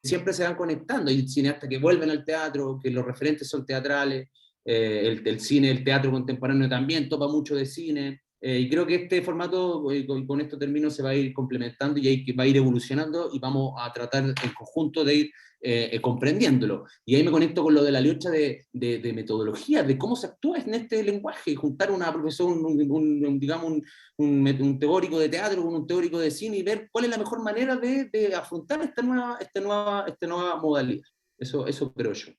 siempre se van conectando. Hay cineastas que vuelven al teatro, que los referentes son teatrales, el cine, el teatro contemporáneo también topa mucho de cine. Y creo que este formato, con esto termino, se va a ir complementando y va a ir evolucionando y vamos a tratar en conjunto de ir comprendiéndolo. Y ahí me conecto con lo de la lucha de metodología, de cómo se actúa en este lenguaje, juntar una profesora, digamos, un teórico de teatro con un teórico de cine y ver cuál es la mejor manera de afrontar esta nueva modalidad. Eso creo yo.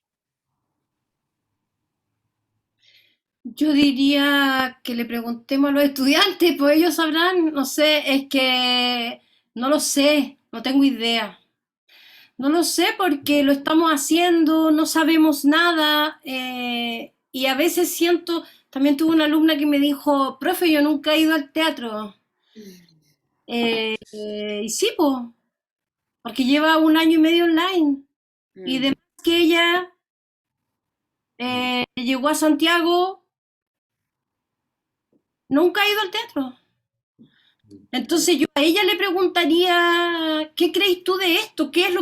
Yo diría que le preguntemos a los estudiantes, pues ellos sabrán, no sé, es que no lo sé, no tengo idea. No lo sé porque lo estamos haciendo, no sabemos nada y a veces siento, también tuve una alumna que me dijo, profe, yo nunca he ido al teatro. Y sí, pues, porque lleva un año y medio online y Mm. además que ella llegó a Santiago, nunca ha ido al teatro. Entonces yo a ella le preguntaría, ¿qué crees tú de esto? ¿Qué es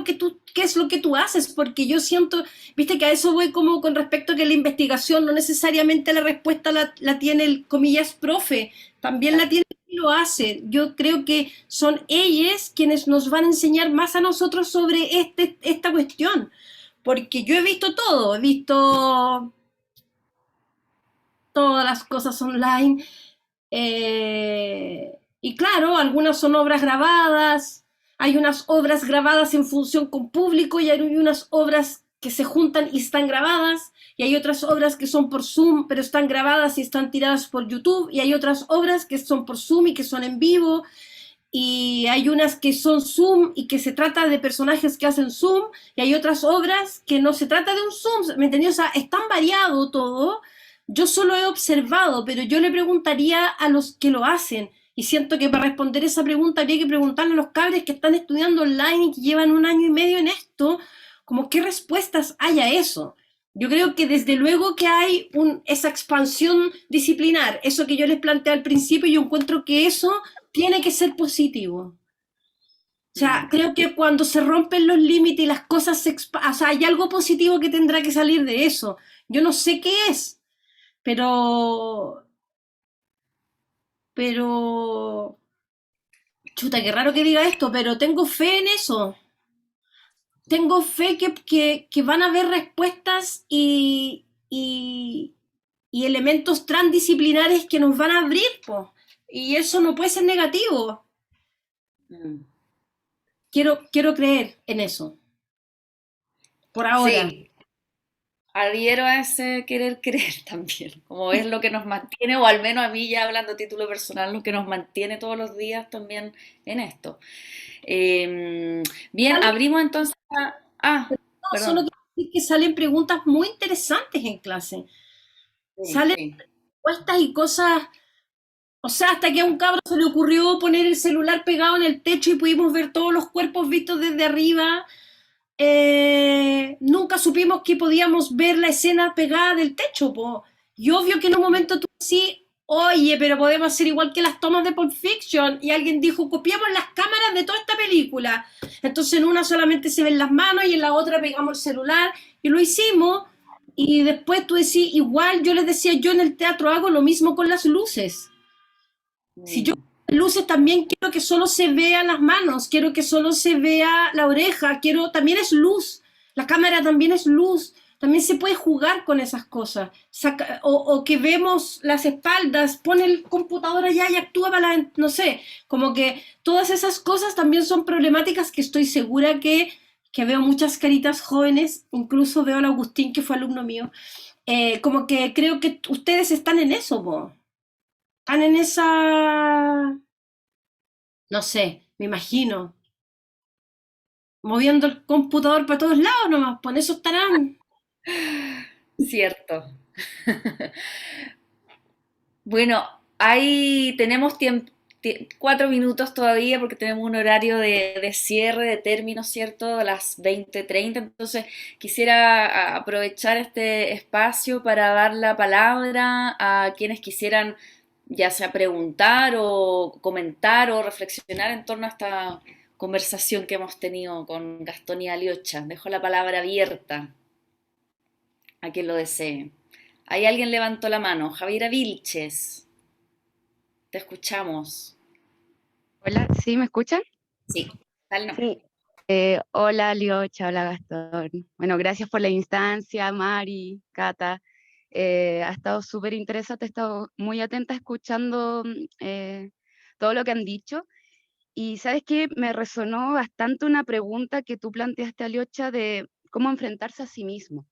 lo que tú haces? Porque yo siento, viste que a eso voy como con respecto a que la investigación no necesariamente la respuesta la tiene el comillas profe, también la tiene quien lo hace. Yo creo que son ellas quienes nos van a enseñar más a nosotros sobre esta cuestión. Porque yo he visto todo, he visto todas las cosas online. Y claro, algunas son obras grabadas, hay unas obras grabadas en función con público y hay unas obras que se juntan y están grabadas, y hay otras obras que son por Zoom, pero están grabadas y están tiradas por YouTube, y hay otras obras que son por Zoom y que son en vivo, y hay unas que son Zoom y que se trata de personajes que hacen Zoom, y hay otras obras que no se trata de un Zoom, ¿me entendí? O sea, es tan variado todo. Yo solo he observado, pero yo le preguntaría a los que lo hacen, y siento que para responder esa pregunta habría que preguntarle a los cabres que están estudiando online y que llevan un año y medio en esto, como qué respuestas hay a eso. Yo creo que desde luego que hay esa expansión disciplinar, eso que yo les planteé al principio, yo encuentro que eso tiene que ser positivo. O sea, creo que cuando se rompen los límites y las cosas o sea, hay algo positivo que tendrá que salir de eso. Yo no sé qué es, pero, pero, chuta, qué raro que diga esto, pero tengo fe en eso. Tengo fe que van a haber respuestas y elementos transdisciplinares que nos van a abrir, po. Y eso no puede ser negativo. Mm. Quiero creer en eso, por ahora. Sí, adhiero a ese querer creer también, como es lo que nos mantiene, o al menos a mí ya hablando a título personal, lo que nos mantiene todos los días también en esto. Bien, Salen, abrimos entonces no, solo perdón. quiero decir que salen preguntas muy interesantes en clase. Sí, Salen sí. respuestas y cosas. O sea, hasta que a un cabro se le ocurrió poner el celular pegado en el techo y pudimos ver todos los cuerpos vistos desde arriba. Nunca supimos que podíamos ver la escena pegada del techo, po. Y obvio que en un momento tú sí, oye, pero podemos hacer igual que las tomas de Pulp Fiction. Y alguien dijo, copiamos las cámaras de toda esta película. Entonces en una solamente se ven las manos y en la otra pegamos el celular. Y lo hicimos. Y después tú decís, igual yo les decía, yo en el teatro hago lo mismo con las luces. Si yo Mm. luces también quiero que solo se vea las manos, quiero que solo se vea la oreja, también es luz, la cámara también es luz, también se puede jugar con esas cosas, o que vemos las espaldas, pone el computador allá y actúa para no sé, como que todas esas cosas también son problemáticas que estoy segura que veo muchas caritas jóvenes, incluso veo al Agustín que fue alumno mío, como que creo que ustedes están en eso, po. Están en esa, no sé, me imagino, moviendo el computador para todos lados nomás, por eso estarán. Cierto. Bueno, ahí tenemos 4 minutos todavía porque tenemos un horario de cierre, de término, ¿cierto? A las 20:30. Entonces, quisiera aprovechar este espacio para dar la palabra a quienes quisieran ya sea preguntar o comentar o reflexionar en torno a esta conversación que hemos tenido con Gastón y Aliocha. Dejo la palabra abierta a quien lo desee. Ahí alguien levantó la mano. Javiera Vilches, te escuchamos. Hola, ¿sí me escuchan? Sí, dale nomás. Sí, Hola, Liocha, hola, Gastón. Bueno, gracias por la instancia, Mari, Cata. Ha estado súper interesante, he estado muy atenta escuchando todo lo que han dicho. Y sabes que me resonó bastante una pregunta que tú planteaste, Aliocha, de cómo enfrentarse a sí mismo.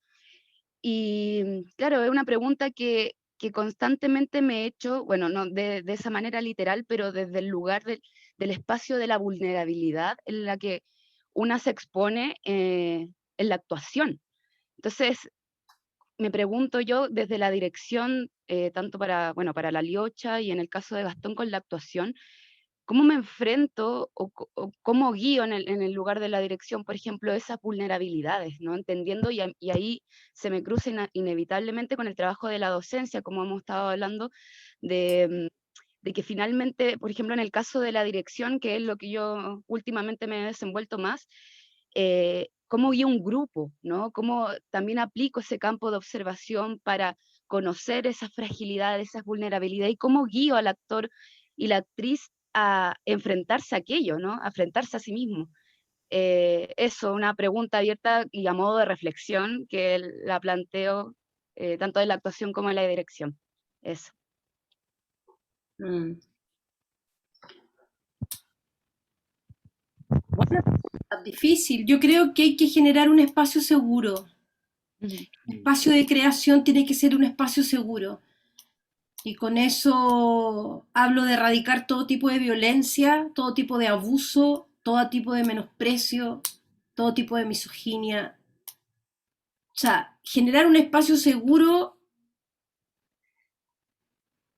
Y claro, es una pregunta que constantemente me he hecho, bueno, no de esa manera literal, pero desde el lugar del espacio de la vulnerabilidad en la que una se expone en la actuación. Entonces, me pregunto yo desde la dirección, tanto para, bueno, para la Liocha y en el caso de Gastón con la actuación, ¿cómo me enfrento o cómo guío en el lugar de la dirección, por ejemplo, esas vulnerabilidades, ¿no? Entendiendo, y ahí se me cruza inevitablemente con el trabajo de la docencia, como hemos estado hablando, de que finalmente, por ejemplo, en el caso de la dirección, que es lo que yo últimamente me he desenvuelto más, cómo guío un grupo, ¿no? Cómo también aplico ese campo de observación para conocer esas fragilidades, esas vulnerabilidades, y cómo guío al actor y la actriz a enfrentarse a aquello, ¿no? A enfrentarse a sí mismo. Eso, una pregunta abierta y a modo de reflexión que la planteo tanto en la actuación como en la dirección. Eso. Mm. Bueno, es difícil. Yo creo que hay que generar un espacio seguro. Ujú. El espacio de creación tiene que ser un espacio seguro. Y con eso hablo de erradicar todo tipo de violencia, todo tipo de abuso, todo tipo de menosprecio, todo tipo de misoginia. O sea, generar un espacio seguro,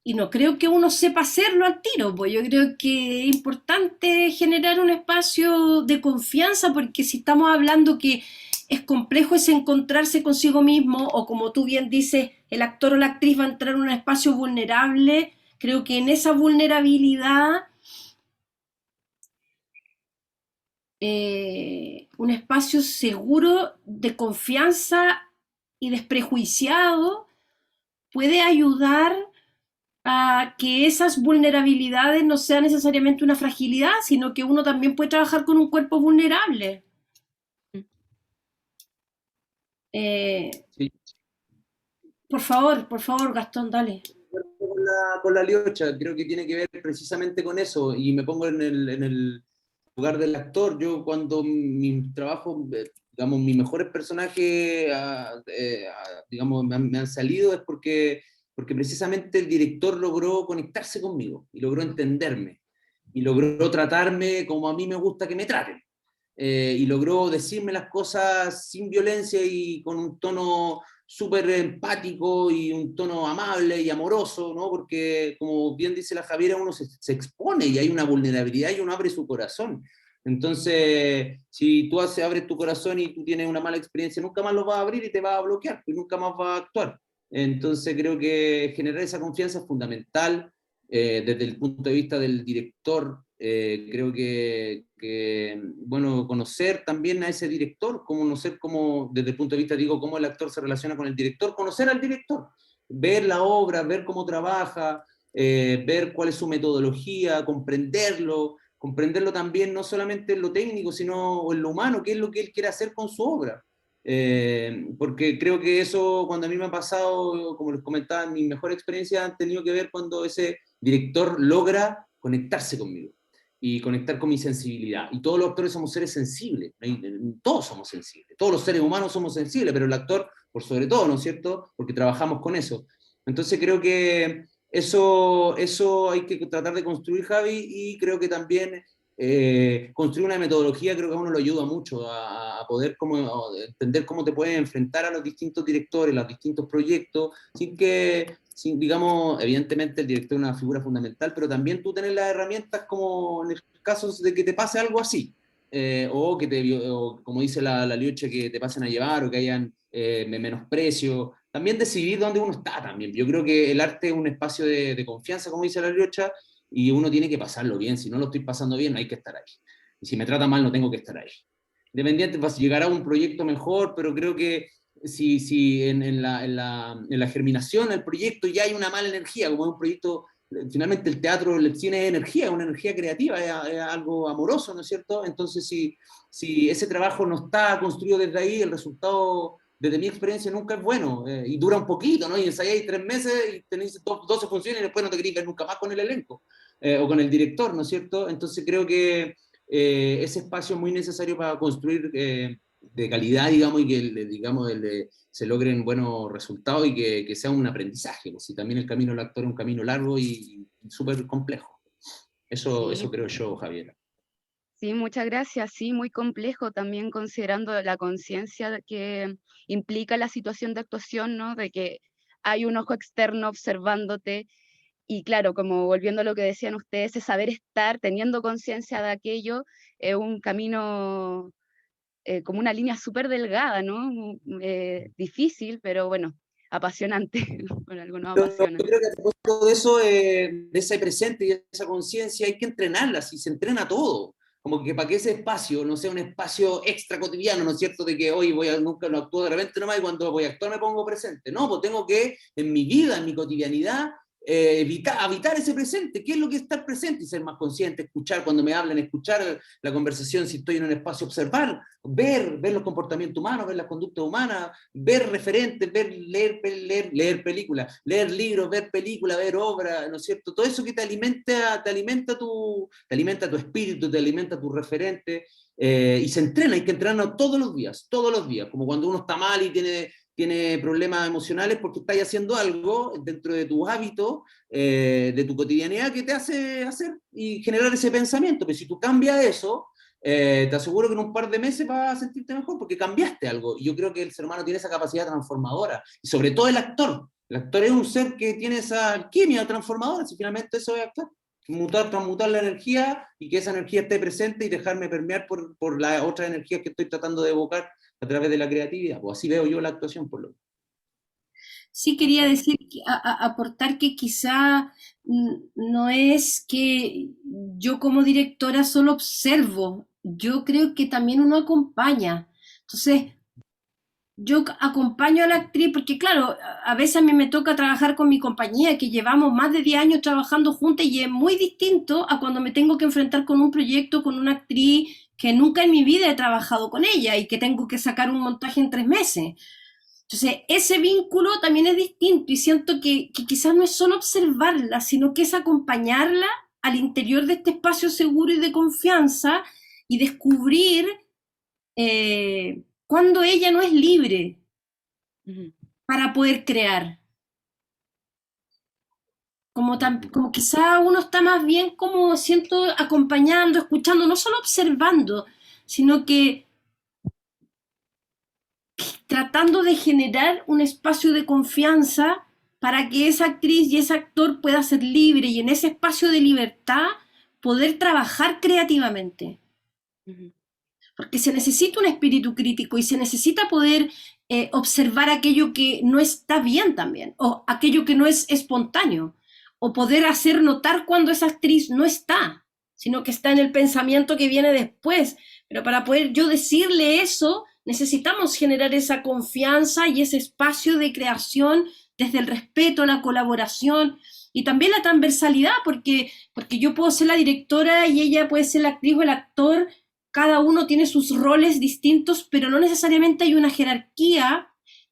y no creo que uno sepa hacerlo al tiro, pues yo creo que es importante generar un espacio de confianza, porque si estamos hablando que es complejo es encontrarse consigo mismo, o como tú bien dices, el actor o la actriz va a entrar en un espacio vulnerable, creo que en esa vulnerabilidad un espacio seguro de confianza y desprejuiciado puede ayudar a que esas vulnerabilidades no sean necesariamente una fragilidad, sino que uno también puede trabajar con un cuerpo vulnerable. Sí. Por favor, Gastón, dale. Con la Liocha, creo que tiene que ver precisamente con eso, y me pongo en el lugar del actor. Yo cuando mi trabajo, digamos, mis mejores personajes, digamos, me han salido es porque precisamente el director logró conectarse conmigo, y logró entenderme, y logró tratarme como a mí me gusta que me traten. Y logró decirme las cosas sin violencia y con un tono súper empático y un tono amable y amoroso, ¿no? Porque, como bien dice la Javiera, uno se expone y hay una vulnerabilidad y uno abre su corazón. Entonces, si tú abres tu corazón y tú tienes una mala experiencia, nunca más lo vas a abrir y te vas a bloquear, y nunca más vas a actuar. Entonces, creo que generar esa confianza es fundamental. Desde el punto de vista del director, creo bueno, conocer también a ese director, conocer cómo, desde el punto de vista, digo, cómo el actor se relaciona con el director, conocer al director, ver la obra, ver cómo trabaja, ver cuál es su metodología, comprenderlo también, no solamente en lo técnico, sino en lo humano, qué es lo que él quiere hacer con su obra. Porque creo que eso, cuando a mí me ha pasado, como les comentaba, mis mejores experiencias han tenido que ver cuando ese director logra conectarse conmigo y conectar con mi sensibilidad. Y todos los actores somos seres sensibles, todos somos sensibles, todos los seres humanos somos sensibles, pero el actor, por sobre todo, ¿no es cierto? Porque trabajamos con eso. Entonces creo que eso hay que tratar de construir, Javi, y creo que también construir una metodología creo que a uno lo ayuda mucho a poder a entender cómo te puedes enfrentar a los distintos directores, a los distintos proyectos, digamos, evidentemente el director es una figura fundamental, pero también tú tenés las herramientas como en el caso de que te pase algo así, o como dice la Lioche, que te pasen a llevar o que hayan menosprecio, también decidir dónde uno está también. Yo creo que el arte es un espacio de confianza, como dice la Liocha, y uno tiene que pasarlo bien. Si no lo estoy pasando bien, no hay que estar ahí. Y si me trata mal, no tengo que estar ahí. Independiente, llegará a un proyecto mejor, pero creo que si en la germinación del proyecto ya hay una mala energía, como es un proyecto finalmente el teatro, el cine es energía, es una energía creativa, es algo amoroso, ¿no es cierto? Entonces, si ese trabajo no está construido desde ahí, el resultado, desde mi experiencia, nunca es bueno, y dura un poquito, ¿no? Y ensayáis 3 meses y tenéis 12 funciones y después no te queréis ver nunca más con el elenco, o con el director, ¿no es cierto? Entonces creo que ese espacio es muy necesario para construir de calidad, digamos, y que digamos, se logren buenos resultados y que sea un aprendizaje, pues, y también el camino del actor es un camino largo y súper complejo. Eso Sí, creo yo, Javier. sí, muchas gracias. Sí, muy complejo también considerando la conciencia que implica la situación de actuación, ¿no? De que hay un ojo externo observándote y claro, como volviendo a lo que decían ustedes, ese saber estar, teniendo conciencia de aquello, es un camino, como una línea súper delgada, ¿no? Difícil, pero bueno, apasionante, con algunos Yo apasionan. creo que a propósito de eso, de ese presente y esa conciencia, hay que entrenarla, si se entrena todo. Como que para que ese espacio no sea un espacio extra cotidiano, ¿no es cierto? De que hoy nunca no actúo de repente nomás y cuando voy a actuar me pongo presente. No, pues tengo que, en mi vida, en mi cotidianidad, evitar ese presente. ¿Qué es lo que es estar presente? Y ser más consciente, escuchar cuando me hablan, escuchar la conversación si estoy en un espacio, observar, ver los comportamientos humanos, ver las conductas humanas, ver referentes, leer películas, leer libros, ver películas, ver obras, ¿no es cierto? Todo eso que te alimenta tu espíritu, te alimenta tu referente, y se entrena, hay que entrenarlo todos los días, como cuando uno está mal y tiene problemas emocionales porque estás haciendo algo dentro de tus hábitos, de tu cotidianidad que te hace hacer y generar ese pensamiento. Pero si tú cambias eso, te aseguro que en un par de meses vas a sentirte mejor porque cambiaste algo. Y yo creo que el ser humano tiene esa capacidad transformadora. Y sobre todo el actor. El actor es un ser que tiene esa alquimia transformadora. Si finalmente eso es actuar. Transmutar la energía y que esa energía esté presente y dejarme permear por la otra energía que estoy tratando de evocar a través de la creatividad. Pues así veo yo la actuación, por lo menos. Sí quería decir, aportar que quizá no es que yo como directora solo observo, yo creo que también uno acompaña. Entonces, yo acompaño a la actriz porque, claro, a veces a mí me toca trabajar con mi compañía, que llevamos más de 10 años trabajando juntas y es muy distinto a cuando me tengo que enfrentar con un proyecto, con una actriz que nunca en mi vida he trabajado con ella y que tengo que sacar un montaje en 3 meses. Entonces, ese vínculo también es distinto y siento que quizás no es solo observarla, sino que es acompañarla al interior de este espacio seguro y de confianza y descubrir cuando ella no es libre Ujú. para poder crear. Como quizá uno está más bien, como siento, acompañando, escuchando, no solo observando, sino que tratando de generar un espacio de confianza para que esa actriz y ese actor pueda ser libre y en ese espacio de libertad poder trabajar creativamente. Ujú. Porque se necesita un espíritu crítico y se necesita poder observar aquello que no está bien también, o aquello que no es espontáneo, o poder hacer notar cuando esa actriz no está, sino que está en el pensamiento que viene después. Pero para poder yo decirle eso, necesitamos generar esa confianza y ese espacio de creación desde el respeto, la colaboración y también la transversalidad, porque yo puedo ser la directora y ella puede ser la actriz o el actor, cada uno tiene sus roles distintos, pero no necesariamente hay una jerarquía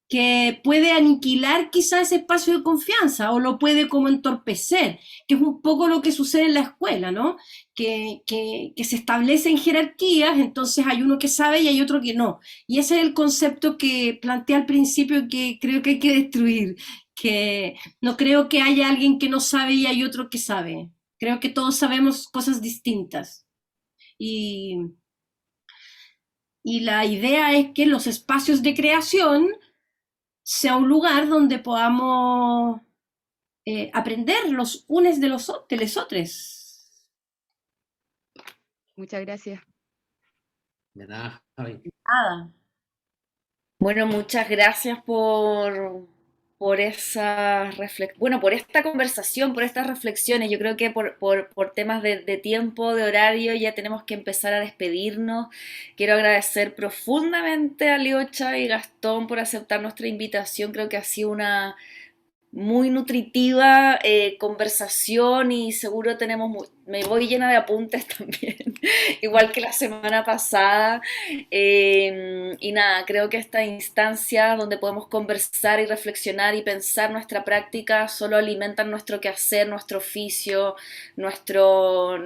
que puede aniquilar quizá ese espacio de confianza o lo puede como entorpecer, que es un poco lo que sucede en la escuela, ¿no? Que se establecen jerarquías, entonces hay uno que sabe y hay otro que no. Y ese es el concepto que planteé al principio que creo que hay que destruir, que no creo que haya alguien que no sabe y hay otro que sabe. Creo que todos sabemos cosas distintas. Y, y la idea es que los espacios de creación sea un lugar donde podamos aprender los unes de los otros. Muchas gracias. De nada, Javi. Nada. Bueno, muchas gracias por esa bueno, por esta conversación, por estas reflexiones. Yo creo que por temas de tiempo, de horario, ya tenemos que empezar a despedirnos. Quiero agradecer profundamente a Liocha y Gastón por aceptar nuestra invitación. Creo que ha sido muy nutritiva conversación y seguro me voy llena de apuntes también, igual que la semana pasada. Y nada, creo que esta instancia donde podemos conversar y reflexionar y pensar nuestra práctica solo alimentan nuestro quehacer, nuestro oficio, nuestra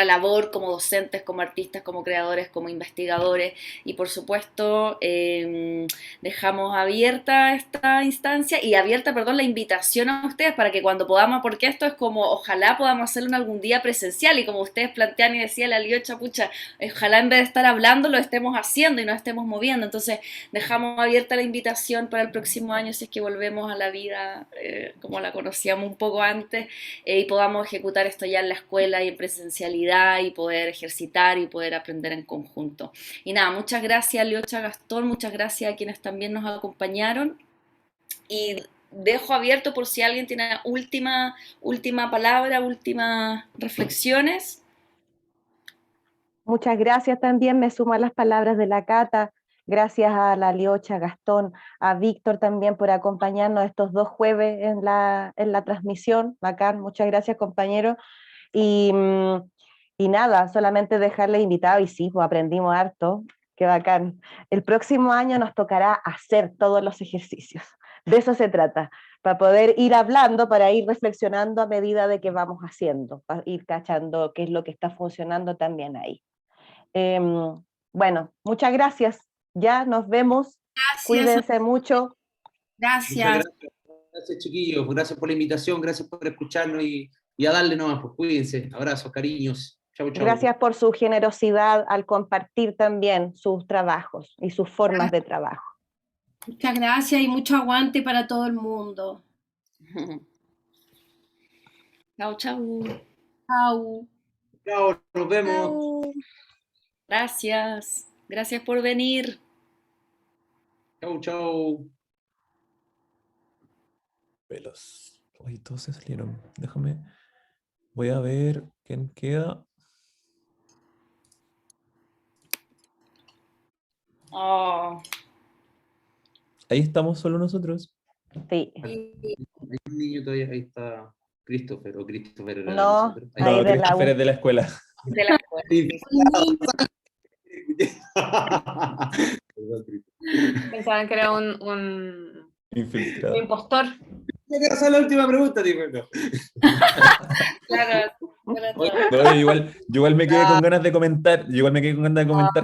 labor como docentes, como artistas, como creadores, como investigadores y por supuesto dejamos abierta esta instancia y abierta, perdón, la invitación a ustedes para que cuando podamos, porque esto es como ojalá podamos hacerlo en algún día presencial y como ustedes plantean y decía la Liocha, pucha, ojalá en vez de estar hablando lo estemos haciendo y nos estemos moviendo, entonces dejamos abierta la invitación para el próximo año si es que volvemos a la vida como la conocíamos un poco antes y podamos ejecutar esto ya en la escuela y en presencialidad y poder ejercitar y poder aprender en conjunto. Y nada, muchas gracias Liocha, Gastón, muchas gracias a quienes también nos acompañaron y dejo abierto por si alguien tiene última palabra, últimas reflexiones. Muchas gracias también, me sumo a las palabras de la Cata, gracias a la Liocha, Gastón, a Víctor también por acompañarnos estos 2 jueves en la transmisión, bacán, muchas gracias compañeros. Y nada, solamente dejarles invitados, y sí, pues aprendimos harto, qué bacán. El próximo año nos tocará hacer todos los ejercicios, de eso se trata, para poder ir hablando, para ir reflexionando a medida de que vamos haciendo, para ir cachando qué es lo que está funcionando también ahí. Bueno, muchas gracias, ya nos vemos, Gracias. cuídense mucho. Gracias. Gracias chiquillos, gracias por la invitación, gracias por escucharnos y a darle nomás, pues cuídense, abrazos, cariños, chau, chau. Gracias por su generosidad al compartir también sus trabajos y sus formas de trabajo. Muchas gracias y mucho aguante para todo el mundo. Chau, chau. Chau. Chao, nos vemos. Chau. Gracias por venir. Chau, chau. Pelos. Hoy todos se salieron. Déjame. Voy a ver quién queda. Oh. Ahí estamos solo nosotros. Sí. Hay un niño todavía, ahí está Christopher, o Christopher era de No, nosotros. Ahí ahí No, de la Christopher U. es de la escuela. De la Perdón, Christopher. Pensaban que era un Infiltrado. impostor. Ya quiero hacer la última pregunta, tipo, no. Claro. No, yo igual me quedé con ganas de comentar,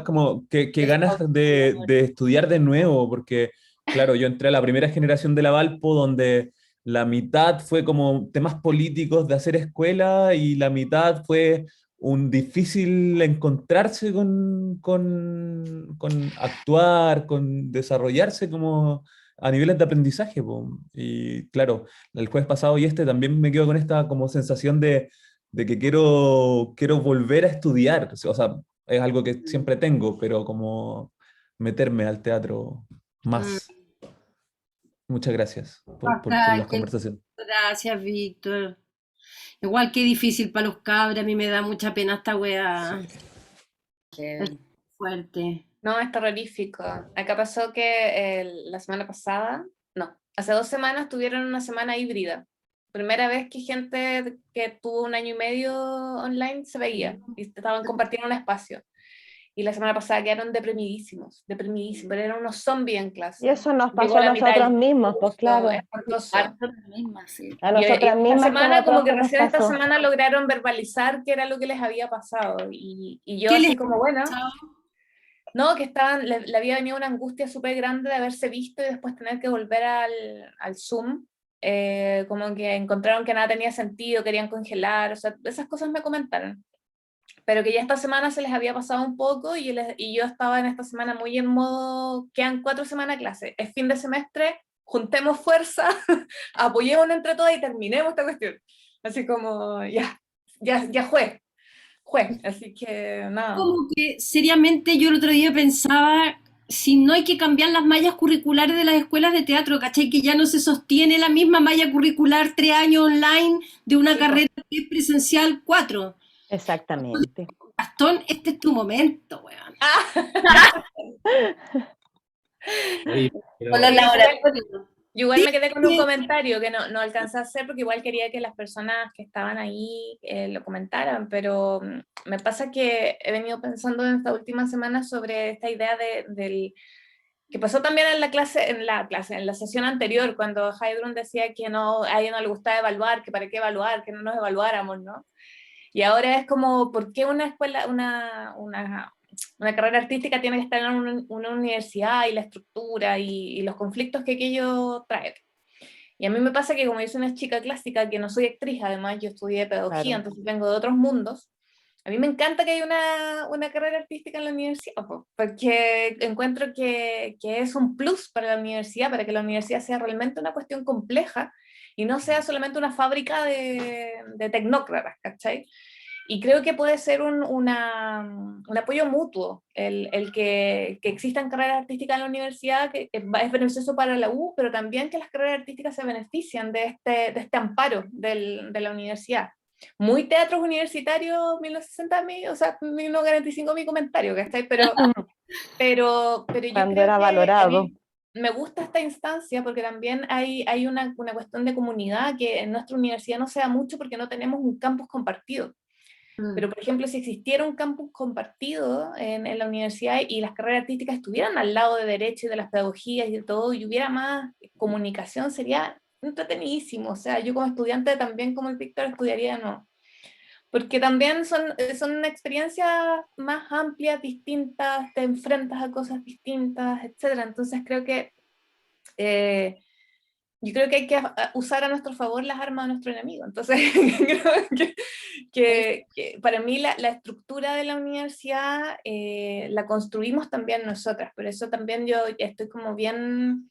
como que ganas de estudiar de nuevo, porque claro, yo entré a la primera generación de la Valpo donde la mitad fue como temas políticos de hacer escuela y la mitad fue un difícil encontrarse con actuar, con desarrollarse como a niveles de aprendizaje, po. Y claro, el jueves pasado y este también me quedo con esta como sensación de que quiero volver a estudiar, o sea, es algo que siempre tengo, pero como meterme al teatro más. Muchas gracias por las conversaciones. Gracias, Víctor. Igual que difícil para los cabros, a mí me da mucha pena esta weá. Sí. Es fuerte. No, es terrorífico. Acá pasó que la semana pasada, no, hace 2 semanas tuvieron una semana híbrida. Primera vez que gente que tuvo 1 año y medio online se veía y estaban compartiendo un espacio. Y la semana pasada quedaron deprimidísimos, eran unos zombies en clase. Y eso nos Llegó pasó a la mitad nosotros del mismos, pues curso, claro. espantoso. A nosotras mismas, sí. A Y nosotras esta mismas semana como que nos recién esta pasó. semana lograron verbalizar qué era lo que les había pasado. Y yo ¿Qué así les como, bueno, pasó? no, que le había venido una angustia súper grande de haberse visto y después tener que volver al Zoom. Como que encontraron que nada tenía sentido, querían congelar, o sea, esas cosas me comentaron. Pero que ya esta semana se les había pasado un poco y yo estaba en esta semana muy en modo, quedan 4 semanas de clase, es fin de semestre, juntemos fuerza, apoyémonos entre todas y terminemos esta cuestión. Así como, ya fue, así que nada. Como que seriamente yo el otro día pensaba, si no hay que cambiar las mallas curriculares de las escuelas de teatro, ¿cachai? Que ya no se sostiene la misma malla curricular 3 años online de una Sí, carrera que es presencial 4. Exactamente. Gastón, este es tu momento, weón. Oye, pero- Con los laboratorios. Yo igual me quedé con un comentario que no alcancé a hacer porque igual quería que las personas que estaban ahí lo comentaran, pero me pasa que he venido pensando en esta última semana sobre esta idea del que pasó también en la sesión anterior, cuando Heidrun decía que a ella no le gustaba evaluar, que para qué evaluar, que no nos evaluáramos, ¿no? Y ahora es como, ¿por qué una escuela, una carrera artística tiene que estar en una universidad y la estructura y los conflictos que aquello trae? Y a mí me pasa que como yo soy una chica clásica, que no soy actriz, además yo estudié pedagogía, Claro. entonces vengo de otros mundos, a mí me encanta que haya una carrera artística en la universidad, porque encuentro que es un plus para la universidad, para que la universidad sea realmente una cuestión compleja y no sea solamente una fábrica de tecnócratas, ¿cachai? Y creo que puede ser un apoyo mutuo el que existan carreras artísticas en la universidad, que es beneficioso para la U, pero también que las carreras artísticas se benefician de este amparo de la universidad. Muy teatros universitarios, 1960, o sea, 1945 mi comentario, ¿cachai? Pero yo Cuando creo era que a valorado. mí me gusta esta instancia porque también hay una cuestión de comunidad que en nuestra universidad no se da mucho porque no tenemos un campus compartido. Pero, por ejemplo, si existiera un campus compartido en la universidad y las carreras artísticas estuvieran al lado de derecho y de las pedagogías y de todo, y hubiera más comunicación, sería entretenidísimo. O sea, yo como estudiante también, como el Víctor, estudiaría, no. Porque también son experiencias más amplias, distintas, te enfrentas a cosas distintas, etc. Entonces yo creo que hay que usar a nuestro favor las armas de nuestro enemigo. Entonces, creo que para mí la estructura de la universidad la construimos también nosotras. Por eso también yo estoy como bien...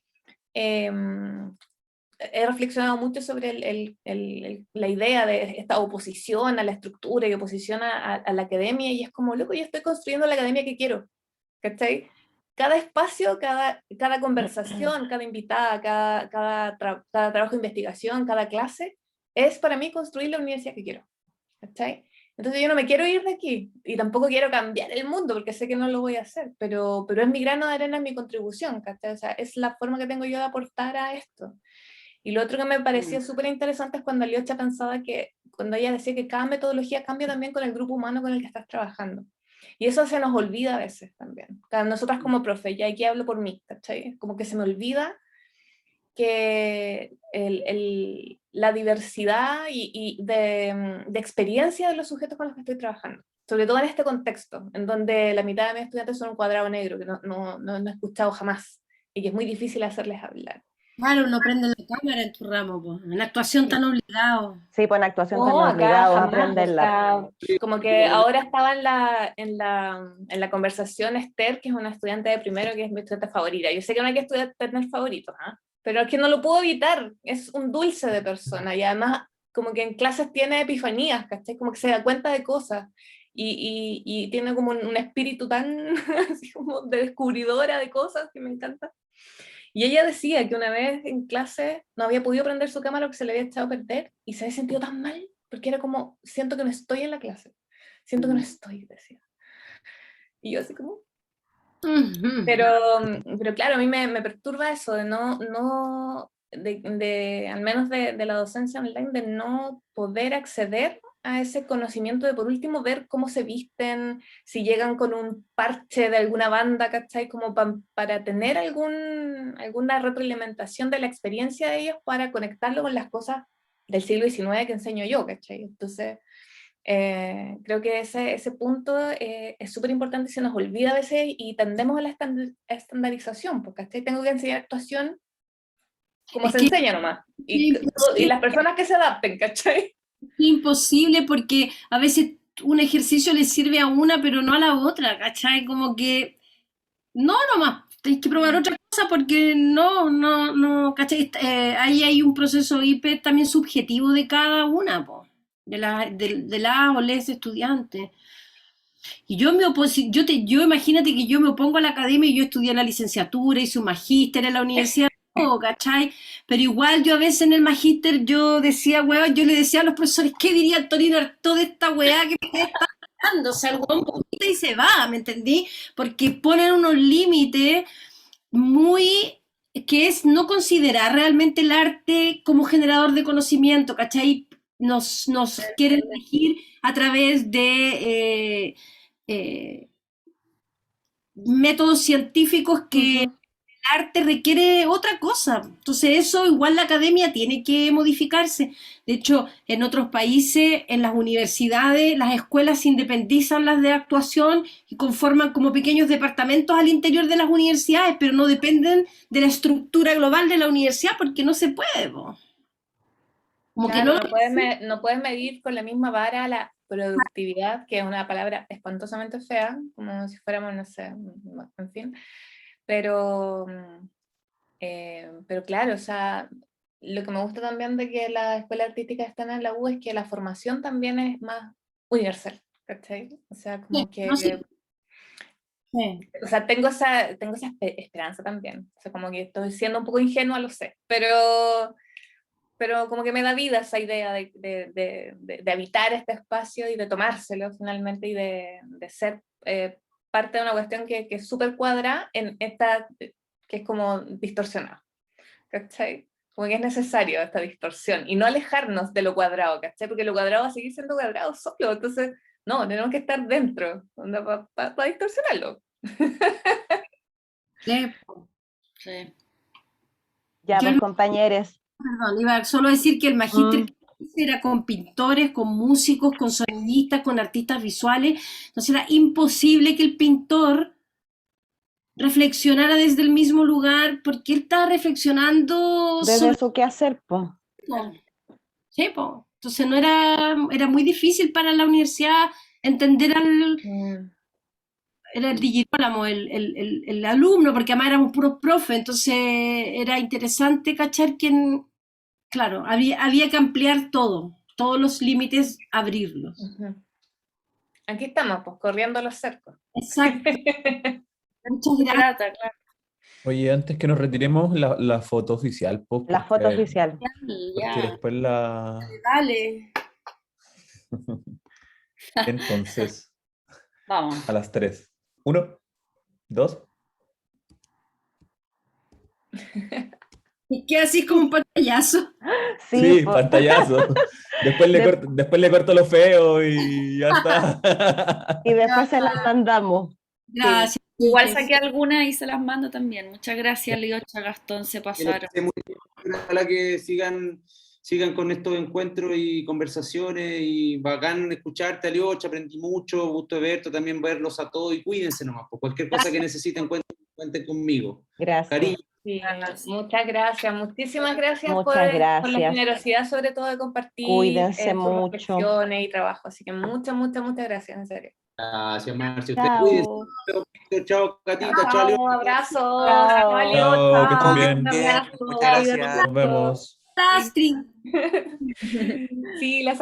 he reflexionado mucho sobre la idea de esta oposición a la estructura y oposición a la academia, y es como, loco, yo estoy construyendo la academia que quiero, ¿cachai? Cada espacio, cada conversación, cada invitada, cada trabajo de investigación, cada clase, es para mí construir la universidad que quiero, ¿cachai? Entonces yo no me quiero ir de aquí, y tampoco quiero cambiar el mundo, porque sé que no lo voy a hacer, pero es mi grano de arena, mi contribución, ¿cachai? O sea, es la forma que tengo yo de aportar a esto. Y lo otro que me parecía súper interesante es cuando Aliocha pensaba cuando ella decía que cada metodología cambia también con el grupo humano con el que estás trabajando. Y eso se nos olvida a veces también. Nosotras como profe, ya aquí hablo por mí, ¿cachai? Como que se me olvida que la diversidad y de experiencia de los sujetos con los que estoy trabajando, sobre todo en este contexto, en donde la mitad de mis estudiantes son un cuadrado negro, que no he escuchado jamás, y que es muy difícil hacerles hablar. Claro, no prenden la cámara en tu ramo, po. En la actuación tan obligado. Sí, pues en actuación están No, acá obligados a jamás, o aprenderla. sea, como que ahora estaba en la conversación Esther, que es una estudiante de primero, que es mi estudiante favorita. Yo sé que no hay que tener favoritos, ¿ah? Pero es que no lo puedo evitar, es un dulce de persona, y además como que en clases tiene epifanías, ¿cachai? Como que se da cuenta de cosas, y tiene como un espíritu tan así como de descubridora de cosas que me encanta. Y ella decía que una vez en clase no había podido prender su cámara porque se le había echado a perder y se había sentido tan mal, porque era como, siento que no estoy en la clase, siento que no estoy, decía. Y yo así como... Pero claro, a mí me perturba eso de al menos de la docencia online, de no poder acceder a ese conocimiento de, por último, ver cómo se visten, si llegan con un parche de alguna banda, ¿cachai? Como para tener alguna retroalimentación de la experiencia de ellos para conectarlo con las cosas del siglo XIX que enseño yo, ¿cachai? Entonces, creo que ese punto es súper importante y se nos olvida a veces y tendemos a la estandarización, porque tengo que enseñar actuación como se enseña nomás, y las personas que se adapten, ¿cachai? Es imposible porque a veces un ejercicio le sirve a una pero no a la otra, ¿cachai? Como que no nomás, tienes que probar otra cosa porque no, ¿cachai? Ahí hay un proceso hiper también subjetivo de cada una, po, de la o les estudiantes. Y yo imagínate que yo me opongo a la academia y yo estudié la licenciatura, hice un magíster en la universidad, todo, ¿cachai? Pero igual yo a veces en el magíster yo decía, weón, yo le decía a los profesores, ¿qué diría Antonino Artaud de esta weá que me está dando? O sea, el weón vomita y se va, ¿me entendí? Porque ponen unos límites muy que es no considerar realmente el arte como generador de conocimiento, ¿cachai? Nos quieren elegir a través de métodos científicos que Ujú. el arte requiere otra cosa. Entonces eso igual la academia tiene que modificarse. De hecho, en otros países, en las universidades, las escuelas se independizan las de actuación y conforman como pequeños departamentos al interior de las universidades, pero no dependen de la estructura global de la universidad porque no se puede, po. Como que Claro, no. no puedes medir con la misma vara la productividad, que es una palabra espantosamente fea, como si fuéramos, no sé, en fin. Pero claro, o sea, lo que me gusta también de que las escuelas artísticas están en la U es que la formación también es más universal, ¿cachai? O sea, como que, No, sí. Sí. o sea, tengo esa esperanza también. O sea, como que estoy siendo un poco ingenua, lo sé, pero como que me da vida esa idea de habitar este espacio y de tomárselo finalmente y de ser parte de una cuestión que es súper cuadrada en esta, que es como distorsionada, ¿cachai? Como que es necesario esta distorsión y no alejarnos de lo cuadrado, ¿cachai? Porque lo cuadrado va a seguir siendo cuadrado solo, entonces, no, tenemos que estar dentro, para distorsionarlo. Sí. Sí. Ya, Yo pues compañeros. Perdón, iba solo a decir que el magíster Mm, que hice era con pintores, con músicos, con sonidistas, con artistas visuales. Entonces era imposible que el pintor reflexionara desde el mismo lugar porque él estaba reflexionando desde sobre... su quehacer, pues. Sí, po. Entonces no era muy difícil para la universidad entender era el digitólamo, el alumno, porque además éramos puros profes, entonces era interesante cachar quién. Claro, había que ampliar todo, todos los límites, abrirlos. Ujú. Aquí estamos, pues, corriendo los cercos. Exacto. Muchas Muy gracias. grata, claro. Oye, antes que nos retiremos, la foto oficial, pues, La foto oficial. porque Ya, después la... Dale. Entonces, vamos. a las 3. 1, 2. Y queda así como un pantallazo. Sí, Sí, po. pantallazo. De- Después le corto lo feo y ya está. y después se las mandamos. Gracias. Igual chiques. saqué algunas y se las mando también. Muchas gracias, Liocha, Gastón, se pasaron. Ojalá que sigan con estos encuentros y conversaciones y bacán escucharte, Aliocha, aprendí mucho, gusto de verte, también verlos a todos y cuídense nomás, por cualquier cosa que necesiten cuenten conmigo. Gracias. Cariño. Sí, muchas gracias, muchísimas gracias por Muchas la gracias. generosidad, sobre todo de compartir Cuídense sus mucho. reflexiones y trabajo. Así que muchas gracias, en serio. Gracias, Marcia. Ustedes cuídense. Chao. Chao, Catita. Chao, Aliocha. Chao, abrazos. Chao. Chao, que estén bien. Un abrazo. Muchas gracias. Nos vemos. Astrid. Sí, la